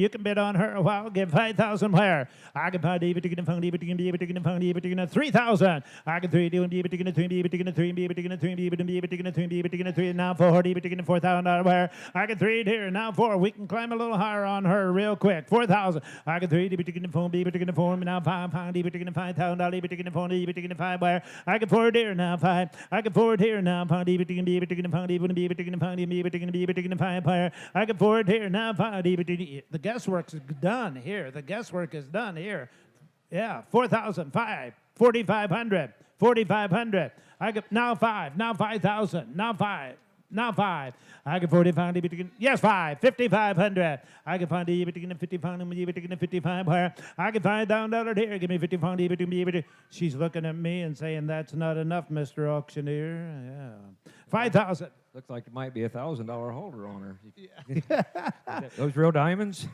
can bid on her a while, give 5,000 where I can find 3,000. I can 3 now 4,000 where I can 3 here now 4. We can climb a little higher on her real quick. 4,000. I can 3 now 5,000 5 where I can 4 here now 5. I can 4 here now 5 where I can forward here now. The guesswork's done here. The guesswork is done here. Yeah, 4,005, 4,500, 4,500. I get now 5, now 5,000, now 5. Now 5. I can 45. Yes, 5. 5,500. I can find 55 where I can find down here. Give me 55. She's looking at me and saying, that's not enough, Mr. Auctioneer. Yeah. 5,000. Looks like it might be $1,000 holder on her. Yeah. Those real diamonds?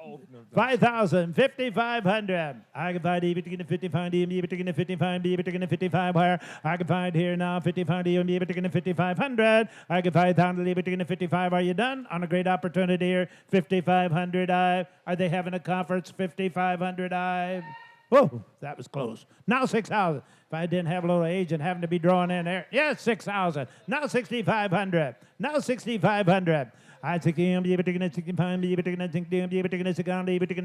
No. 5,000, 5,500. I can find 55, 55 where I can find here now 55, 5,500. I can find down to 55. Are you done? On a great opportunity here, 5,500. Are they having a conference? 5,500. Whoa, that was close. Now 6,000. If I didn't have a little agent having to be drawing in there, yes, 6,000. Now 6,500. Now 6,500. I think I'm taking a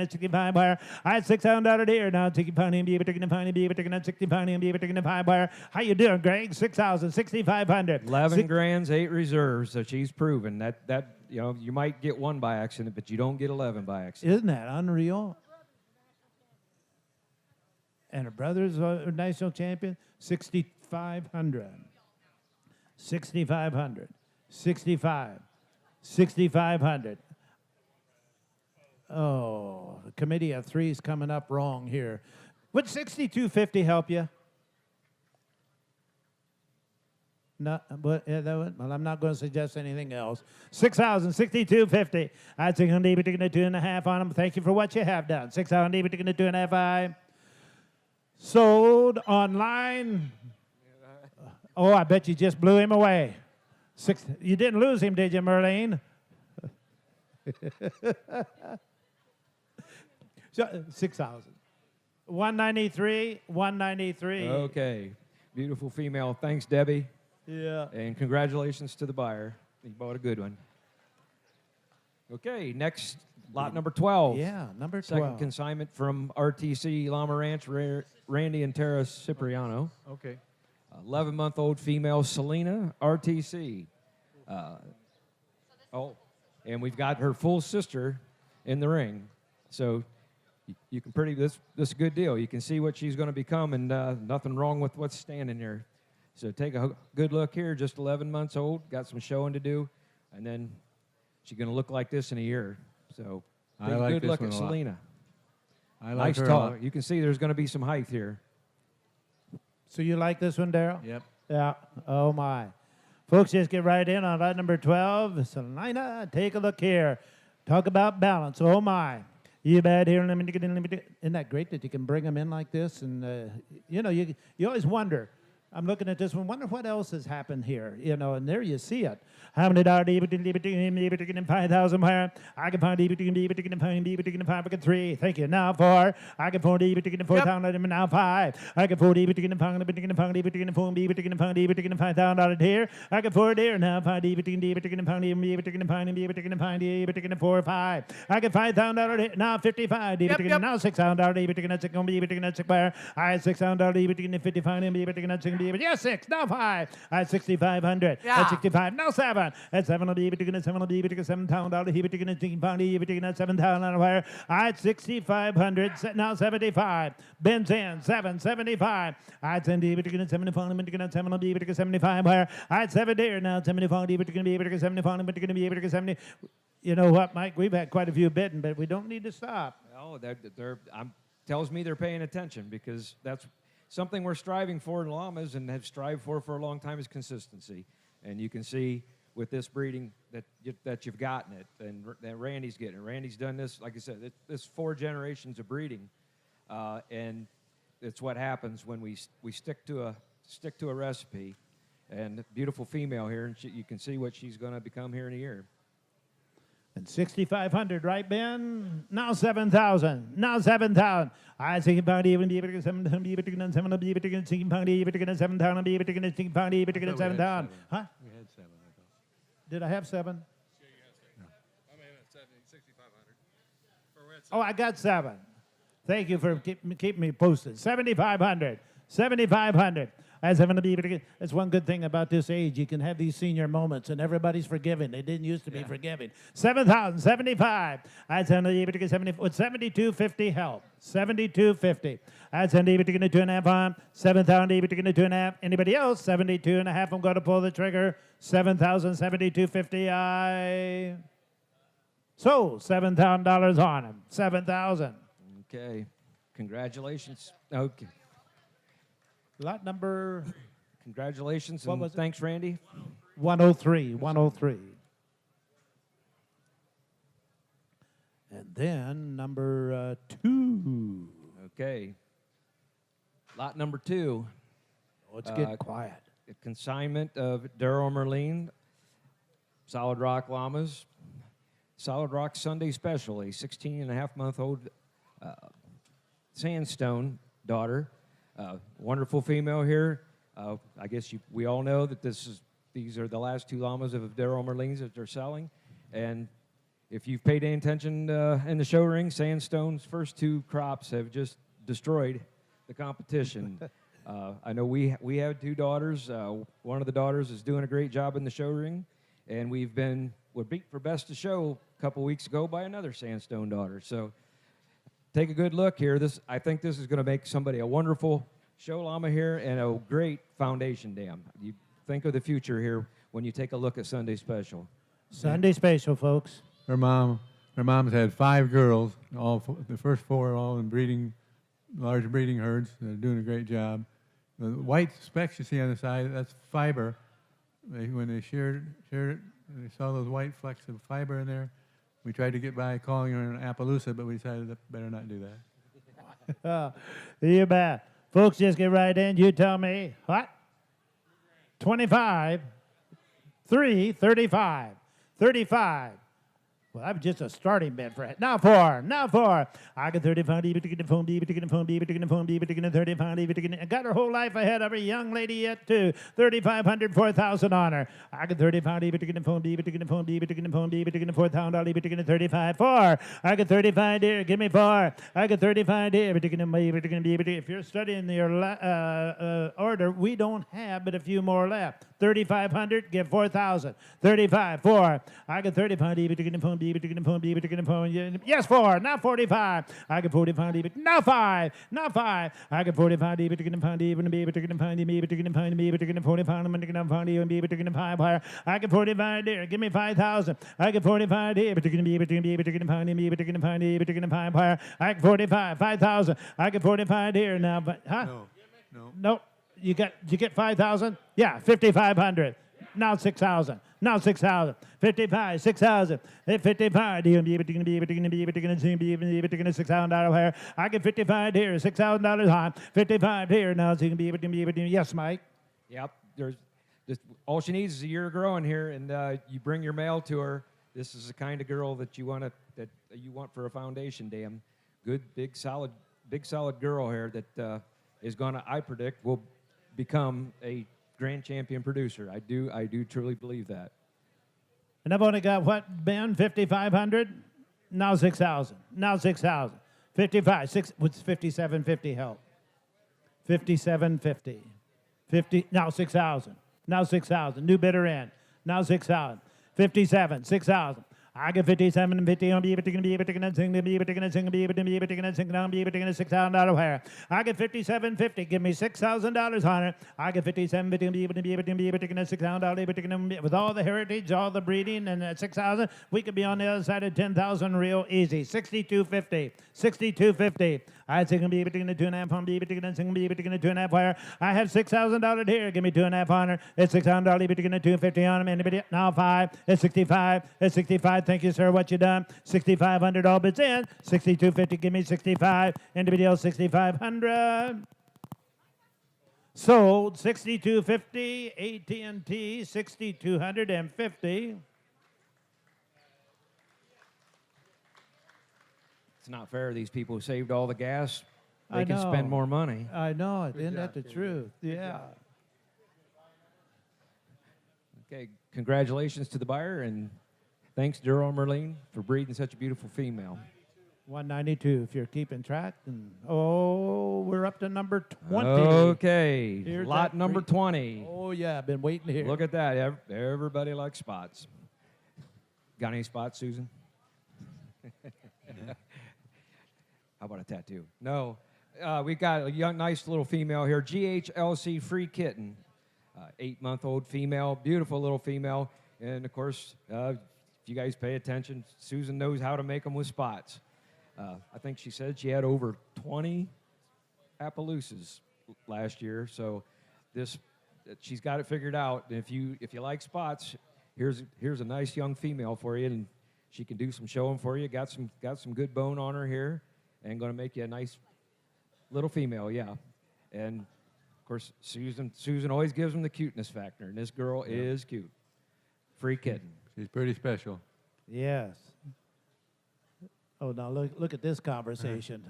65 wire. I had $600 here. Now taking pound be taking a pound be taking a 65 be taking a 5 wire. How you doing, Greg? 6,000, 6,500. 11 grands, 8 reserves. So she's proven that you might get 1 by accident, but you don't get 11 by accident. Isn't that unreal? And her brother's a national champion, 6,500. 6,500. 65. 6,500. Oh, the committee of 3 is coming up wrong here. Would 6,250 help you? No, but well, I'm not going to suggest anything else. 6,000, 6,250. I'd say I'm taking a 2.5 on them. Thank you for what you have done. 6,000, taking a 2.5. Sold online. Oh, I bet you just blew him away. You didn't lose him, did you, Merlene? So, 6,000. 193, 193. Okay. Beautiful female. Thanks, Debbie. Yeah. And congratulations to the buyer. He bought a good one. Okay, next, lot number 12. Yeah, number 12. Second consignment from RTC Llama Ranch, Randy and Tara Cipriano. Okay. 11-month-old female Selena, RTC. And we've got her full sister in the ring. So you can this is a good deal. You can see what she's going to become, and nothing wrong with what's standing there. So take a good look here, just 11 months old, got some showing to do, and then she's going to look like this in a year. So take I like a good this look one at a lot. Selena. I like Nice her a tall. lot. You can see there's going to be some height here. So you like this one, Daryl? Yep. Yeah. Oh, my. Folks, just get right in on lot number 12. Selena, take a look here. Talk about balance. Oh, my. You bet here. Isn't that great that you can bring them in like this? And, you always wonder, I'm looking at this one. Wonder what else has happened here. You know, and there you see it. How many dollars? 5,000 where I can find 3. Thank you. Now 4. I can find 4,000 now 5. I can find 5,000 here. I can afford here now 5 4 5. I can $5,000 now 55. Now $6,000 where I had $6,000 55 yes 6 now 5. I had 6,500. Yeah. At 65 now 7. At 7 $7,000 $7,000 where I had 6,500 now 75. Ben's in 775. I had 75 where I had 70 now 75 70. You know what, Mike? We've had quite a few bidding, but we don't need to stop. Oh, tells me they're paying attention, because that's something we're striving for in llamas and have strived for a long time, is consistency. And you can see with this breeding that you've gotten it, and that Randy's getting it. Randy's done this, like I said, this 4 generations of breeding, and it's what happens when we stick to a recipe. And beautiful female here, and you can see what she's going to become here in a year. And 6,500, right, Ben? Now 7,000. Now 7,000. I think about even be able to get 7,000. Be able to get 7,000. Be able to get 7,000. Be able to get 7,000. Be able to get 7,000. Be able to get 7,000. Huh? We had 7, I thought. Did I have 7? Yeah, you have 7. I mean, it's 6,500. Or we're at 7. Oh, I got 7. Thank you for keeping me posted. 7,500. 7,500. As I'm going to be able to get, that's one good thing about this age. You can have these senior moments, and everybody's forgiving. They didn't used to be forgiving. 7,075. I'd send able to get 70. Would 72.50 help? 72.50. I'd send able to get a 2.5 on. 7,000 able to get a 2.5. Anybody else? 72.5. I'm going to pull the trigger. 7,000, 72.50. I sold $7,000 on him. 7,000. Okay. Congratulations. Okay. Lot number Congratulations, What and was it? thanks, Randy. 103. 103. And then number 2. Okay. Lot number 2, Let's get quiet. a consignment of Daryl Merlin, Solid Rock Llamas, Solid Rock Sunday Special, a 16-and-a-half-month-old sandstone daughter. Wonderful female here. I guess we all know that these are the last 2 llamas of Daryl Merlins that they're selling. And if you've paid any attention in the show ring, Sandstone's first 2 crops have just destroyed the competition. I know we have 2 daughters. One of the daughters is doing a great job in the show ring, and we're beat for best of show a couple weeks ago by another Sandstone daughter. So take a good look here. I think this is going to make somebody a wonderful show llama here and a great foundation dam. You think of the future here when you take a look at Sunday Special. Sunday Special, folks. Her mom's had 5 girls. The first 4 are all in large breeding herds. They're doing a great job. The white specks you see on the side, that's fiber. When they shared it, they saw those white flecks of fiber in there. We tried to get by calling her an Appaloosa, but we decided that better not do that. You bet. Folks, just get right in. You tell me. What? 25. 3, 35. 35. Well, that was just a starting bid for it. Now 4. Now 4. I got 35. I got her whole life ahead of her. Young lady yet, too. 3,500, 4,000 on her. I got 35. 4,000. 4. I got 35 here. Give me 4. I got 35 here. If you're studying your order, we don't have but a few more left. 3,500, give 4,000. 35, 4. I got 35. Yes, 4. Now 45. I got 45. Now 5. Now 5. I got 45. I got 45 there. Give me 5,000. I got 45 here. I got 45. 5,000. I got 45 here now. Huh? No. Nope. You get 5,000? Yeah, 5,500. Now 6,000. Now 6,000. 55, 6,000. 55. $6,000 here. I get 55 here. $6,000 on. 55 here. Now so you can be able to. Yes, Mike. Yep. There's just all she needs is a year of growing here, and you bring your mail to her. This is the kind of girl that you want for a foundation dam. Good, big, solid girl here that is gonna, I predict, will become a grand champion producer. I do truly believe that. And I've only got what, Ben? 5,500. Now 6,000. Now 6,000. 55. What's 5750 help? 5750. 50. Now 6,000. Now 6,000. New bidder in. Now 6,000. 57. 6,000. I get 57 and 50 on be able to be able to sing to be able to sing be able to be able to sing down be able to $6,000 higher. I get 57.50. Give me $6,000 on it. I get 57.50 be able to be able to be able to $6,000 with all the heritage, all the breeding, and 6,000. We could be on the other side of 10,000 real easy. 62.50. 62.50. I think I'm be able to get 2.5 on be able to sing be able to get 2.5 higher. I have $6,000 here. Give me 2.5 on it. It's $6,000 able to get 250 on them. Anybody? Now 5. It's 65. It's 65. Thank you, sir. What you done? 6,500 all bids in. 62.50. Give me 65. Anybody else? 6,500. Sold. 62.50. AT&T 6,250. It's not fair. These people who saved all the gas, they I can know. spend more money. I know it. Isn't that the truth? Yeah. Okay, congratulations to the buyer, and thanks, Daryl Merlin, for breeding such a beautiful female. 192 if you're keeping track. And we're up to number 20. Okay, Here's lot that number breed. 20. Oh, yeah, I've been waiting here. Look at that. Everybody likes spots. Got any spots, Susan? How about a tattoo? No. We got a young, nice little female here. GHLC free kitten. 8-month-old female. Beautiful little female. And, of course, if you guys pay attention, Susan knows how to make them with spots. I think she said she had over 20 Appaloosas last year. So she's got it figured out. And if you like spots, here's a nice young female for you, and she can do some showing for you. Got some good bone on her here, and going to make you a nice little female, yeah. And of course, Susan always gives them the cuteness factor, and this girl is cute. Free kitten. She's pretty special. Yes. Oh, now look at this conversation.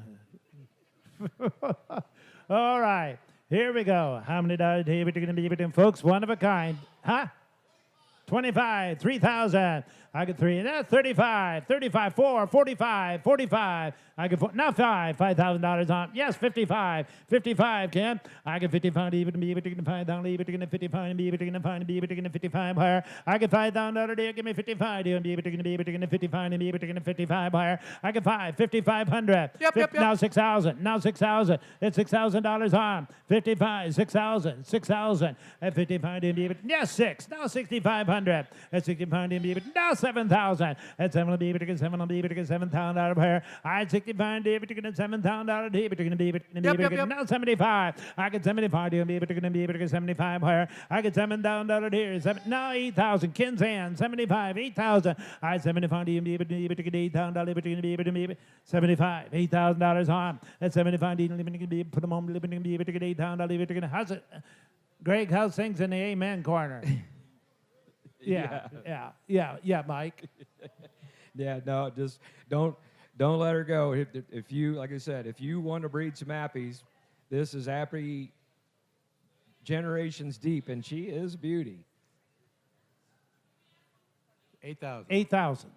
All right, here we go. How many dollars are you going to be able to, folks? One of a kind. Huh? 25, 3,000. I get 3. That's 35, 35, 4, 45, 45. I get 4. Now 5, $5,000 on. Yes, 55, 55, Ken. I get 55, even to be able to get 5,000, even to get 55, be able to get 5, be able to get 55 higher. I get $5,000 deal, give me 55, deal, be able to get 55, and be able to get 55 higher. I get 5,500. Yep. Now 6,000, now 6,000. It's $6,000 on. 55, 6,000, 6,000. At 55, be able to, yes, 6. Now 6,500. At 65, be able to, now 7,000. At 7, be able to get 7, be able to get $7,000 higher. I had 65, be able to get $7,000. Be able to get now 75. I get 75, be able to get 75 higher. I get $7,000 here. Now 8,000. Ken's hand, 75, 8,000. I had 75, be able to get $8,000. Be able to be 75, $8,000 on. At 75, put them on, be able to get $8,000. How's it? Greg, how's things in the amen corner? Yeah, Mike. Yeah, no, just don't let her go. If you, like I said, if you want to breed some Appies, this is Appy generations deep, and she is a beauty. 8,000. 8,000.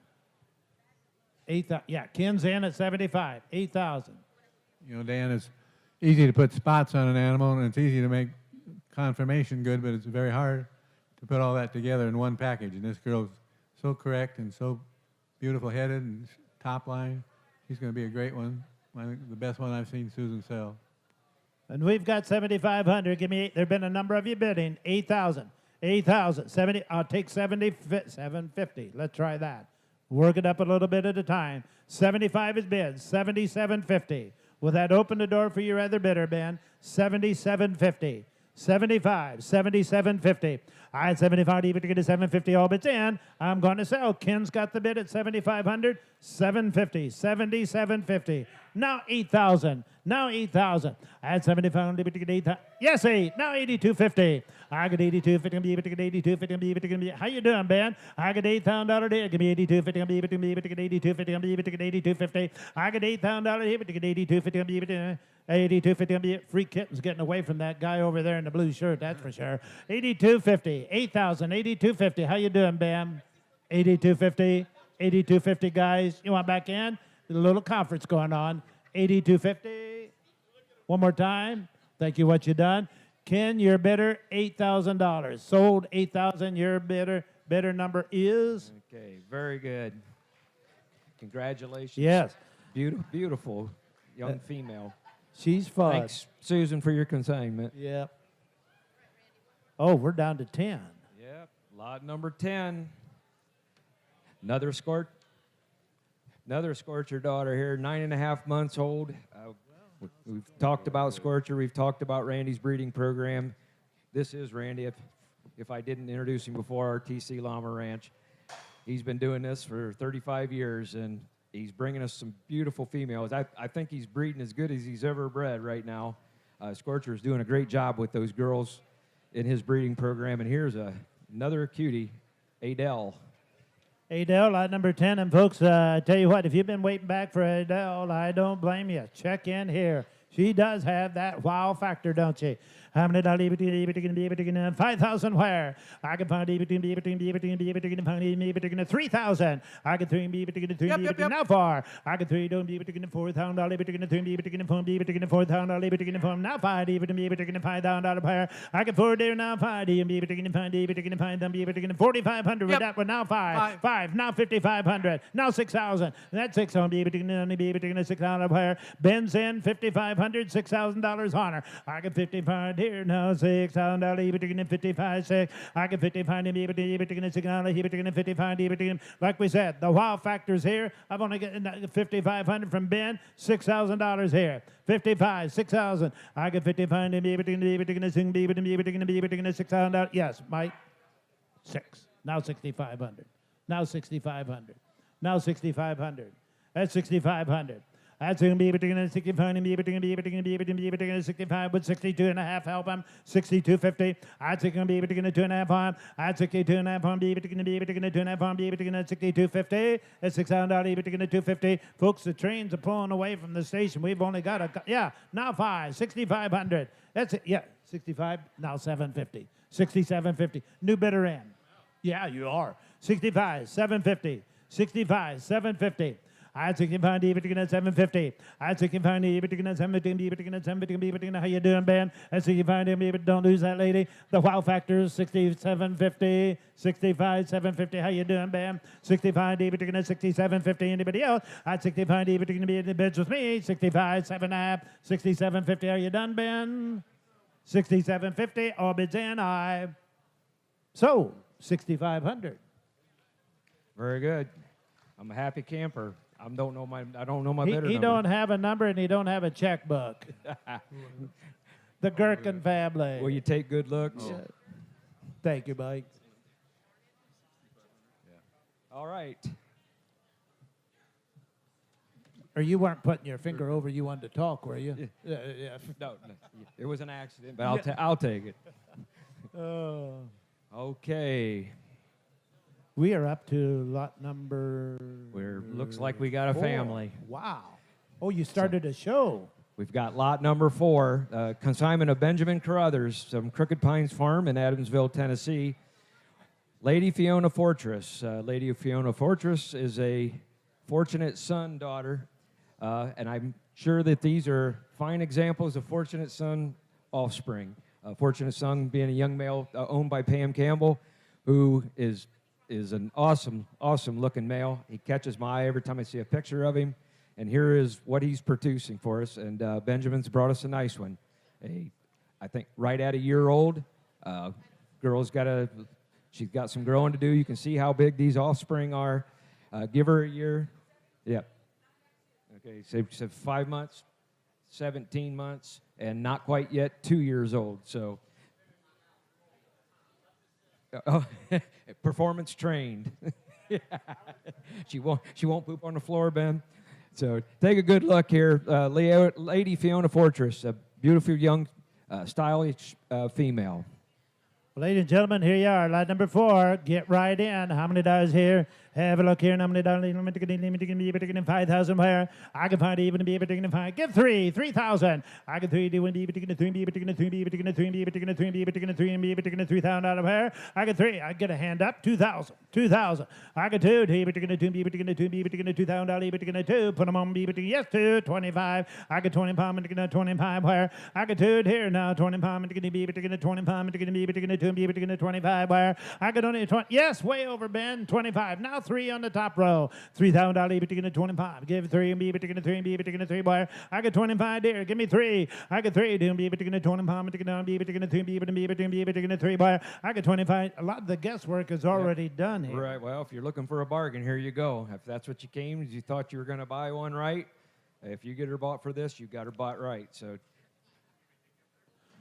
8,000. Yeah, Ken's in at 75. 8,000. You know, Dan, it's easy to put spots on an animal, and it's easy to make conformation good, but it's very hard to put all that together in one package. And this girl's so correct and so beautiful headed and top line. She's going to be a great one. I think the best one I've seen Susan sell. And we've got 7,500. Give me 8. There've been a number of you bidding. 8,000. 8,000. 70. I'll take 750. Let's try that. Work it up a little bit at a time. 75 is bid. 77.50. Will that open the door for your other bidder, Ben? 77.50. 75, 77.50. I had 75 even to get a 750 all bids in. I'm going to sell. Ken's got the bid at 7,500, 750, 77.50. Now 8,000. Now 8,000. At 75, 8,000. Yes, 8. Now 82.50. I got 82.50. 82.50. How you doing, Ben? I got $8,000 here. Give me 82.50. 82.50. I got $8,000 here. But you get 82.50. 82.50. Free kittens getting away from that guy over there in the blue shirt. That's for sure. 82.50. 8,000. 82.50. How you doing, Ben? 82.50. 82.50, guys. You want back in? There's a little conference going on. 82.50. One more time. Thank you. What you done? Ken, your bidder, $8,000. Sold 8,000. Your bidder. Bidder number is? Okay, very good. Congratulations. Yes. Beautiful, beautiful young female. She's fun. Thanks, Susan, for your consignment. Yep. Oh, we're down to 10. Yep, lot number 10. Another Scorcher daughter here, 9.5 months old. We've talked about Scorcher. We've talked about Randy's breeding program. This is Randy, if I didn't introduce him before, our TC Llama Ranch. He's been doing this for 35 years, and he's bringing us some beautiful females. I think he's breeding as good as he's ever bred right now. Scorcher's doing a great job with those girls in his breeding program. And here's another cutie, Adele. Adele, lot number 10. And folks, I tell you what, if you've been waiting back for Adele, I don't blame you. Check in here. She does have that wow factor, don't she? How many dollars? 5,000 where? I can find 3,000. I can 3 now far. I can 3 don't 4,000 4,000 now 5,000 where? I can 4 there now 5 4,500 with that one now 5 now 5,500 now 6,000 that's 6,000 6,000 where? Ben's in 5,500 $6,000 on her. I can 55 here now, $6,000, 55, 6. I can 55, $6,000, 55, like we said, the wow factor's here. I've only got 5,500 from Ben, $6,000 here. 55, 6,000. I can 55, $6,000. Yes, Mike. 6. Now 6,500. Now 6,500. Now 6,500. That's 6,500. That's going to be 65 and 65 with 62 and a half. Help him. 62.50. That's going to be 2.5 on. That's 62 and a half on. 2.5 on. 62.50. That's $6,000. 250. Folks, the trains are pulling away from the station. We've only got now 5. 6,500. That's it. Yeah, 65. Now 750. 67.50. New bidder in. Yeah, you are. 65. 750. 65. 750. I think you find even 750. I think you find even 750. How you doing, Ben? I think you find him. Don't lose that lady. The wow factor is 67.50, 65, 750. How you doing, Ben? 65, even 67.50. Anybody else? I think you find even to be in the bids with me. 65, 7.5, 67.50. Are you done, Ben? 67.50. All bids in. I sold 6,500. Very good. I'm a happy camper. I don't know my bidder He number. don't have a number and he don't have a checkbook. The Gherkin family. Will you take good looks? Yeah. Thank you, Mike. All right. Or you weren't putting your finger over, you wanted to talk, were you? Yeah. No, it was an accident, but I'll take it. Oh. Okay. We are up to lot number... Looks like we got a 4. family. Wow. Oh, you started a show. We've got lot number 4, consignment of Benjamin Carruthers from Crooked Pines Farm in Adamsville, Tennessee. Lady Fiona Fortress. Lady Fiona Fortress is a fortunate son daughter, and I'm sure that these are fine examples of fortunate son offspring. Fortunate son being a young male owned by Pam Campbell, who is an awesome looking male. He catches my eye every time I see a picture of him. And here is what he's producing for us. And Benjamin's brought us a nice one. I think right at a year old. She's got some growing to do. You can see how big these offspring are. Give her a year. Yep. Okay, so 5 months, 17 months, and not quite yet 2 years old. So. Performance trained. She won't poop on the floor, Ben. So take a good look here. Lady Fiona Fortress, a beautiful young, stylish female. Ladies and gentlemen, here you are. Lot number 4. Get right in. How many dollars here? Have a look here. How many dollars? 5,000 where? I can find even to be able to find. Give 3,000. I can 3 do and be able to 3, be able to 3, be able to 3, be able to 3, be able to 3, be able to $3,000 out of where? I can 3. I get a hand up. 2,000. 2,000. I can 2. Be able to 2, be able to 2, be able to $2,000. Be able to 2. Put them on. Be able to yes 2. 25. I can 25. I'm going to 25 where? I can 2 here now. 25. I'm going to be able to 25. I'm going to be able to 2. Be able to 25 where? I could only 20. Yes, way over, Ben. 25. Now 3 on the top row. $3,000. Be able to 25. Give 3 and be able to 3. Be able to 3 where? I got 25 there. Give me 3. I got 3. Do be able to 25. I'm going to be able to 3. Be able to be able to be able to 3 where? I got 25. A lot of the guesswork is already done here. Right. Well, if you're looking for a bargain, here you go. If that's what you came, you thought you were going to buy one right. If you get her bought for this, you got her bought right. So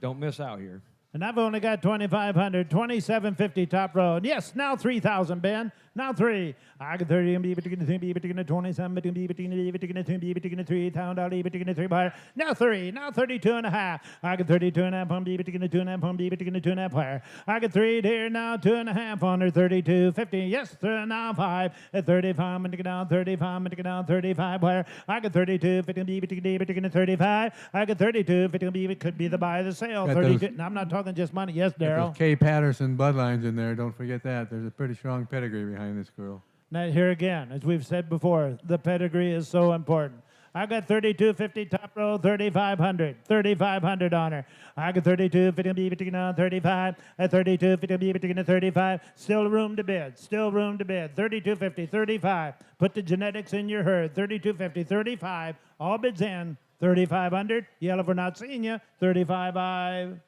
don't miss out here. And I've only got 2,500, 2,750 top row. And yes, now 3,000, Ben. Now 3. I got 30 and be able to 3, be able to 27, but be able to 2, be able to 3,000, be able to 3 buyer. Now 3. Now 32 and a half. I got 32 and a half on be able to 2 and a half on be able to 2 and a half buyer. I got 3 there now 2 and a half on her 32, 50. Yes, now 5 at 35. I'm going to get down 35. I'm going to get down 35 buyer. I got 32, 50 be able to 35. I got 32, 50 be could be the buy of the sale. Got 32. those- No, I'm not talking just money. Yes, Got Daryl. those K. Patterson bloodlines in there. Don't forget that. There's a pretty strong pedigree behind this girl. Now, here again, as we've said before, the pedigree is so important. I got 3250 top row, 3,500 on her. I got 3250 be between 35 at 3250 be between 35. Still room to bid. Still room to bid. 3250, 35. Put the genetics in your herd. 3250, 35. All bids in. 3,500. Yellow for not seeing you. 35.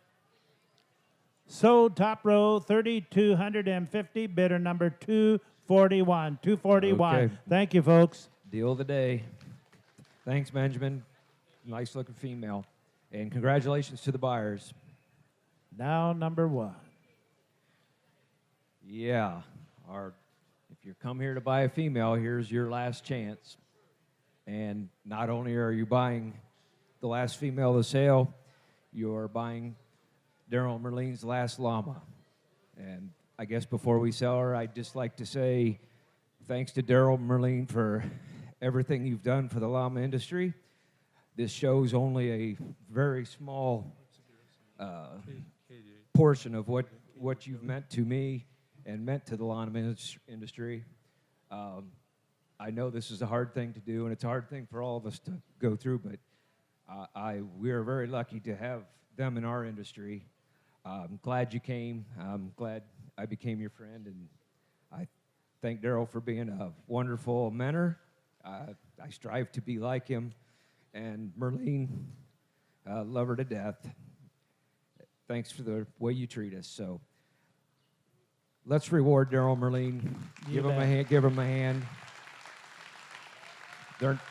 Sold top row 3,250. Bidder number 241. 241. Okay. Thank you, folks. Deal of the day. Thanks, Benjamin. Nice looking female. And congratulations to the buyers. Now number 1. Yeah. If you come here to buy a female, here's your last chance. And not only are you buying the last female of the sale, you're buying Daryl Merlin's last llama. And I guess before we sell her, I'd just like to say thanks to Daryl Merlin for everything you've done for the llama industry. This shows only a very small portion of what you've meant to me and meant to the llama industry. I know this is a hard thing to do, and it's a hard thing for all of us to go through, but we are very lucky to have them in our industry. I'm glad you came. I'm glad I became your friend, and I thank Daryl for being a wonderful mentor. I strive to be like him, and Merlin, love her to death. Thanks for the way you treat us. So let's reward Daryl Merlin. Give him a hand. Give him a hand.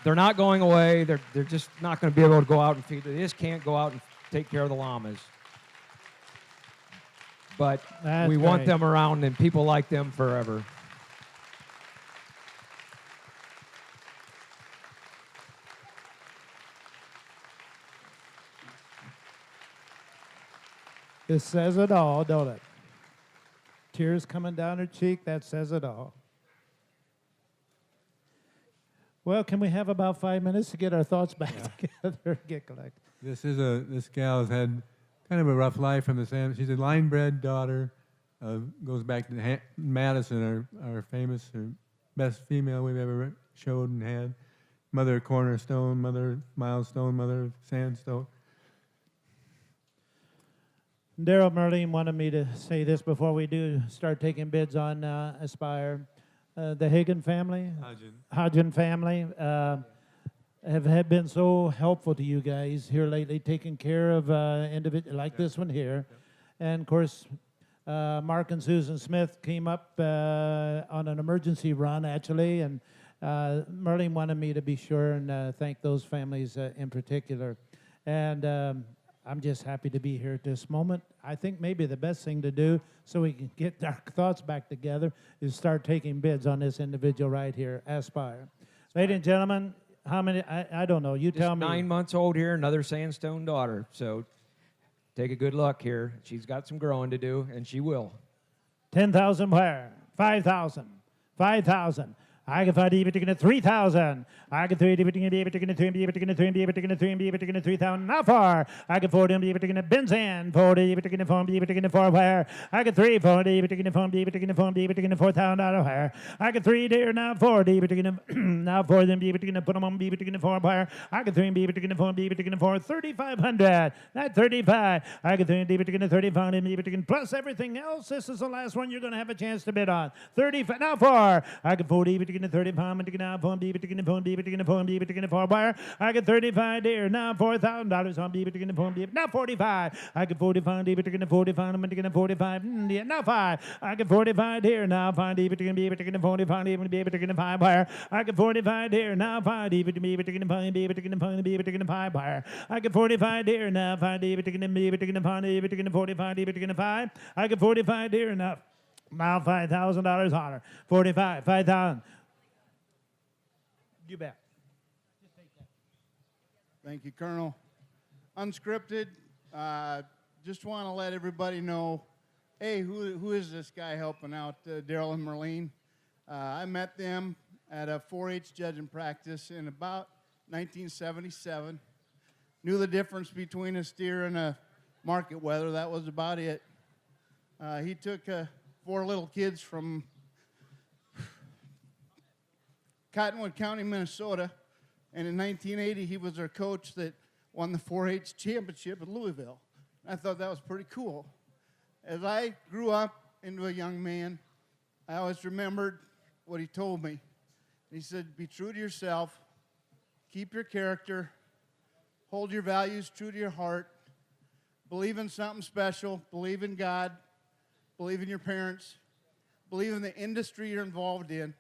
They're not going away. They're just not going to be able to go out and feed. They just can't go out and take care of the llamas. But we want them around and people like them forever. It says it all, don't it? Tears coming down her cheek, that says it all. Well, can we have about 5 minutes to get our thoughts back together and get collected? This gal has had kind of a rough life from the same. She's a line-bred daughter. Goes back to Madison, our famous, her best female we've ever showed and had. Mother of Cornerstone, mother of Milestone, mother of Sandstone. Daryl Merlin wanted me to say this before we do start taking bids on Aspire. The Hagen family, Hodgen family, have been so helpful to you guys here lately, taking care of individuals like this one here. And of course, Mark and Susan Smith came up on an emergency run, actually, and Merlin wanted me to be sure and thank those families in particular. And I'm just happy to be here at this moment. I think maybe the best thing to do so we can get our thoughts back together is start taking bids on this individual right here, Aspire. Ladies and gentlemen, how many? I don't know. You Just tell me. 9 months old here, another sandstone daughter. So take a good look here. She's got some growing to do, and she will. 10,000 where? 5,000. 5,000. I can find even taking 3,000. I can 3 even taking 3 even taking 3 even taking 3 even taking 3,000. Not far. I can 40 even taking Benzan. 40 even taking 4 even taking 4 where? I can 3 40 even taking 4 even taking 4 even taking $4,000 where? I can 3 there now 40 even taking now 4 them even taking put them on even taking 4 where? I can 3 even taking 4 even taking 4 3,500. Not 35. I can 3 even taking 35 even taking plus everything else. This is the last one you're going to have a chance to bid on. 35 now 4. I can 40 even taking 35 and taking out phone B taking the phone B taking the phone B taking the 4 wire. I get 35 there now $4,000 on B taking the phone B now 45. I get 45 D taking the 45 I'm taking the 45 now 5. I get 45 here now 5 D taking B taking the 45 even B taking the 5 wire. I get 45 here now 5 D B taking the 5 B taking the 5 B taking the 5 wire. I get 45 there now 5 D taking the B taking the 5 D taking the 45 D taking the 5. I get 45 there now $5,000 on her. 45 5,000. You bet. Thank you, Colonel. Unscripted, just want to let everybody know, hey, who is this guy helping out, Daryl and Marlene? I met them at a 4-H judging practice in about 1977. Knew the difference between a steer and a market wether. That was about it. He took 4 little kids from Cottonwood County, Minnesota, and in 1980 he was their coach that won the 4-H championship at Louisville. I thought that was pretty cool. As I grew up into a young man, I always remembered what he told me. He said, be true to yourself, keep your character, hold your values true to your heart, believe in something special, believe in God, believe in your parents, believe in the industry you're involved in.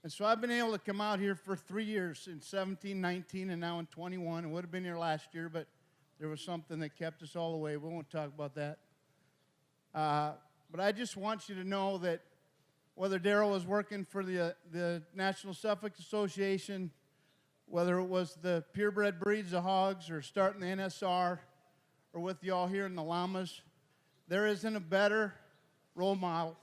And so I've been able to come out here for 3 years, in 17, 19, and now in 21. I would have been here last year, but there was something that kept us all away. We won't talk about that. But I just want you to know that whether Daryl was working for the National Suffolk Association, whether it was the purebred breeds of hogs or starting the NSR, or with y'all here in the Llamas, there isn't a better role model.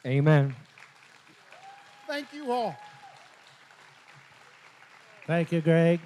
Amen. Thank you all. Thank you, Greg.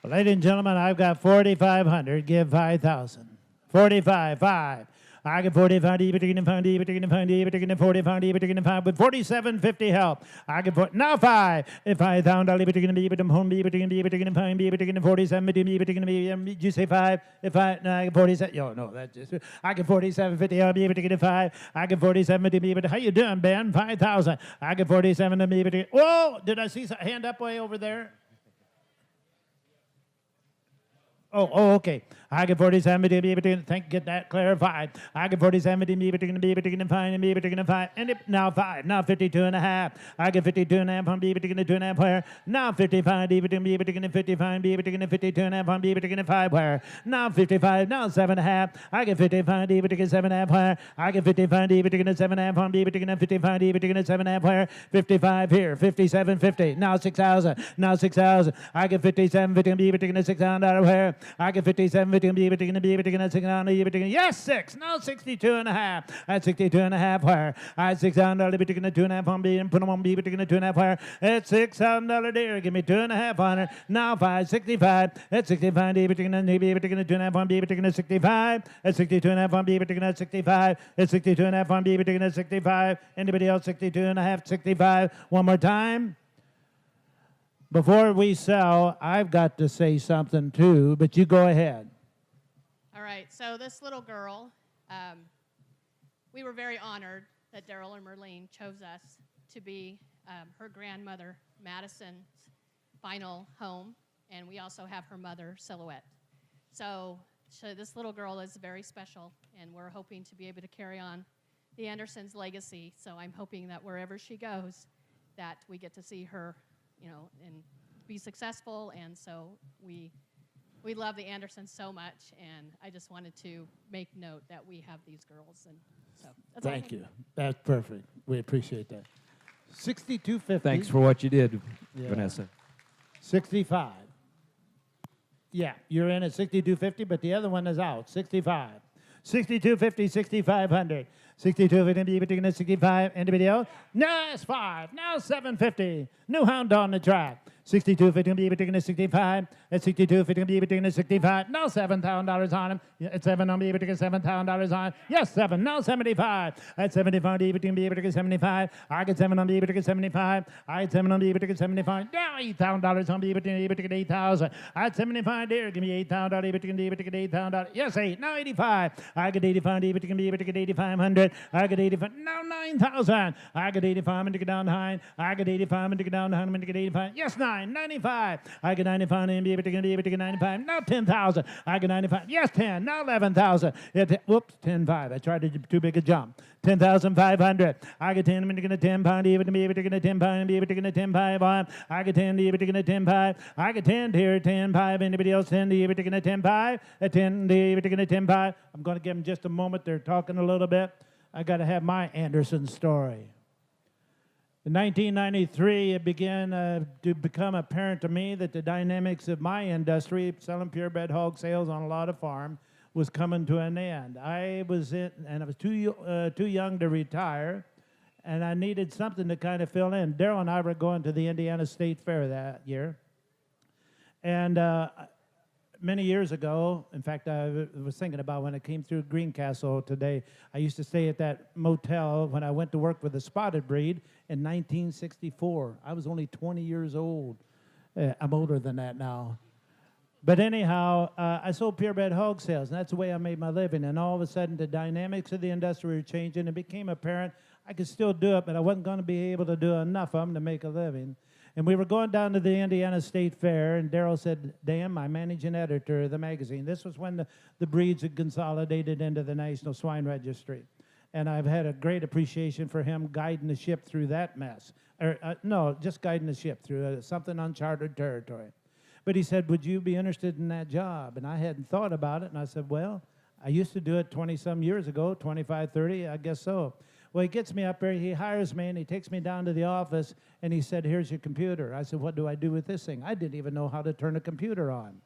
Ladies and gentlemen, I've got 4,500. Give 5,000. 45, 5. I get 45, even taking the 5, even taking the 5, even taking the 45, even taking the 5 with 47.50 help. I get now 5. If I found I'll even taking the even home, even taking the 5, even taking the 47, even taking the did you say 5? If I no, I get 47. Oh no, that just I get 47.50 help, even taking the 5. I get 47, even how you doing, Ben? 5,000. I get 47 to even. Whoa! Did I see a hand up way over there? Oh, okay. I get 47, get that clarified. I get 47, taking the 5, and now 5, now 52 and a half. I get 52 and a half on taking the 2 and a half where. Now 55, taking the 55, taking the 52 and a half on taking the 5 where. Now 55, now 7 and a half. I get 55, taking 7 and a half where. I get 55, taking the 7 and a half on taking the 55, taking the 7 and a half where. 55 here, 57.50. Now 6,000, now 6,000. I get 57, taking the $6,000 where. I get 57, taking the 6,000, yes, 6, now 62 and a half. At 62 and a half where. I had $6,000, taking the 2 and a half on B and put them on B, taking the 2 and a half where. It's $6,000 dear, give me 2 and a half on it. Now 5, 65. At 65, taking the 2 and a half on B, taking the 65. At 62 and a half on B, taking the 65. At 62 and a half on B, taking the 65. Anybody else 62 and a half, 65? One more time. Before we sell, I've got to say something too, but you go ahead. All right, so this little girl, we were very honored that Daryl and Marlene chose us to be her grandmother, Madison's final home, and we also have her mother, Silhouette. So this little girl is very special, and we're hoping to be able to carry on the Andersons' legacy. So I'm hoping that wherever she goes, that we get to see her, you know, and be successful. And so we we love the Andersons so much, and I just wanted to make note that we have these girls, and so that's all I Thank have. you. That's perfect. We appreciate that. 6250. Thanks for what you did, Yeah. Vanessa. 65. Yeah, you're in at 6250, but the other one is out. 65. 6250, 6500. 6250, between the 65. Anybody else? No, it's 5. Now 750. New hound on the track. 6250 between the 65. At 6250 between the 65. Now $7,000 on him. At 7 on between $7,000 on. Yes, 7. Now 75. At 75 between 75. I get 7 on between 75. I get 7 on between 75. Now $8,000 on between 8,000. At 75 there, give me $8,000 between 8,000. Yes, 8. Now 85. I get 85 between 8,500. I get 85. Now 9,000. I get 85 and to get down behind. I get 85 and to get down behind and to get 85. Yes, 9. 95. I get 95 and be able to get 95. Now 10,000. I get 95. Yes, 10. Now 11,000. Whoops, 10,5. I tried to do too big a jump. 10,500. I get 10 and to get a 10 pound, even to be able to get a 10 pound and be able to get a 10 5 on. I get 10 to be able to get a 10 5. I get 10 here, 10 5. Anybody else 10 to be able to get a 10 5? A 10 to be able to get a 10 5. I'm going to give them just a moment. They're talking a little bit. I got to have my Anderson story. In 1993, it began to become apparent to me that the dynamics of my industry, selling purebred hog sales on a lot of farm, was coming to an end. I was too young to retire, and I needed something to kind of fill in. Daryl and I were going to the Indiana State Fair that year, and many years ago, in fact, I was thinking about when I came through Greencastle today, I used to stay at that motel when I went to work with the spotted breed in 1964. I was only 20 years old. I'm older than that now. But anyhow, I sold purebred hog sales, and that's the way I made my living. And all of a sudden, the dynamics of the industry were changing. It became apparent I could still do it, but I wasn't going to be able to do enough of them to make a living. And we were going down to the Indiana State Fair, and Daryl said, Dan, my managing editor of the magazine. This was when the breeds had consolidated into the National Swine Registry. And I've had a great appreciation for him guiding the ship through that mess. No, just guiding the ship through something uncharted territory. But he said, would you be interested in that job? And I hadn't thought about it, and I said, well, I used to do it 20-some years ago, 25, 30, I guess so. Well, he gets me up there, he hires me, and he takes me down to the office, and he said, here's your computer. I said, what do I do with this thing? I didn't even know how to turn a computer on.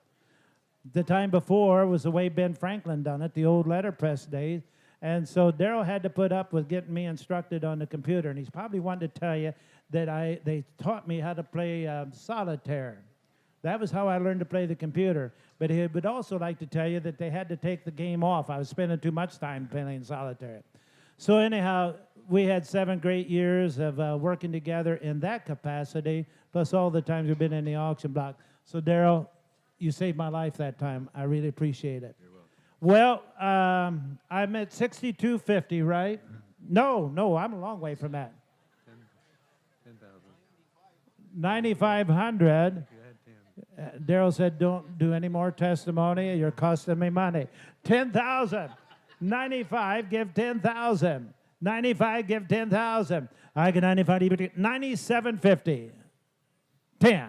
The time before was the way Ben Franklin done it, the old letterpress days. And so Daryl had to put up with getting me instructed on the computer, and he's probably wanted to tell you that they taught me how to play solitaire. That was how I learned to play the computer. But he would also like to tell you that they had to take the game off. I was spending too much time playing solitaire. So anyhow, we had 7 great years of working together in that capacity, plus all the times we've been in the auction block. So Daryl, you saved my life that time. I really appreciate it. You're welcome. Well, I'm at 6250, right? No, I'm a long way from that. 10,000. 9,500. You had 10. Daryl said, don't do any more testimony. You're costing me money. 10,000. 95, give 10,000. 95, give 10,000. I get 95, 9750. 10.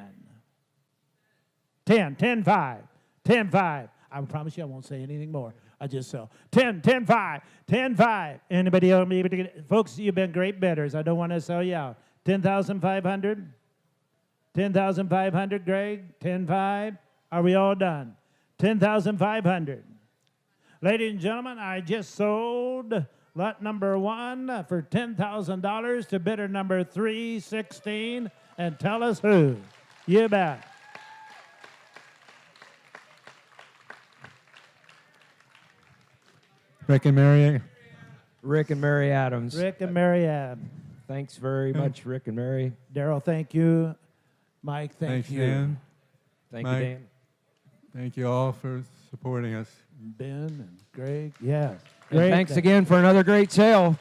10, 10, 5. 10, 5. I promise you I won't say anything more. I just sell. 10, 10, 5. 10, 5. Anybody else be able to get, folks, you've been great bidders. I don't want to sell you out. 10,500. 10,500, Greg. 10, 5. Are we all done? 10,500. Ladies and gentlemen, I just sold lot number 1 for $10,000 to bidder number 316. And tell us who. You bet. Rick and Mary. Rick and Mary Adams. Rick and Mary Ann. Thanks very much, Rick and Mary. Daryl, thank you. Mike, thank Thanks, you. Dan. Thank Mike. you, Dan. Thank you all for supporting us. Ben and Greg, yes. And Great. thanks again for another great sale.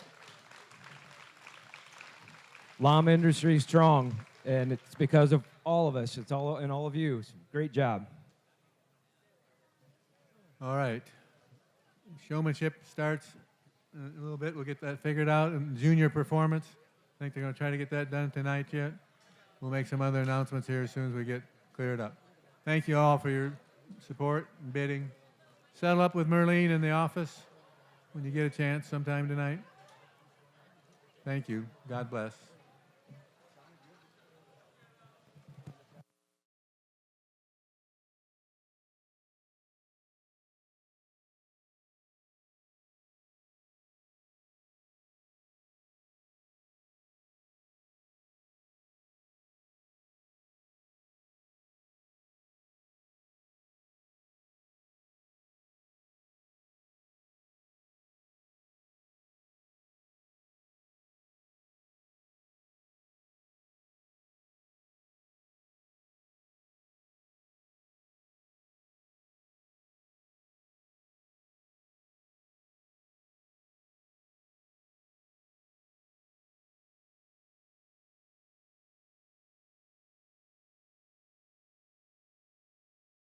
Llama industry is strong, and it's because of all of us. It's all and all of you. Great job. All right. Showmanship starts in a little bit. We'll get that figured out. And junior performance. I think they're going to try to get that done tonight yet. We'll make some other announcements here as soon as we get cleared up. Thank you all for your support and bidding. Settle up with Merlene in the office when you get a chance sometime tonight. Thank you. God bless.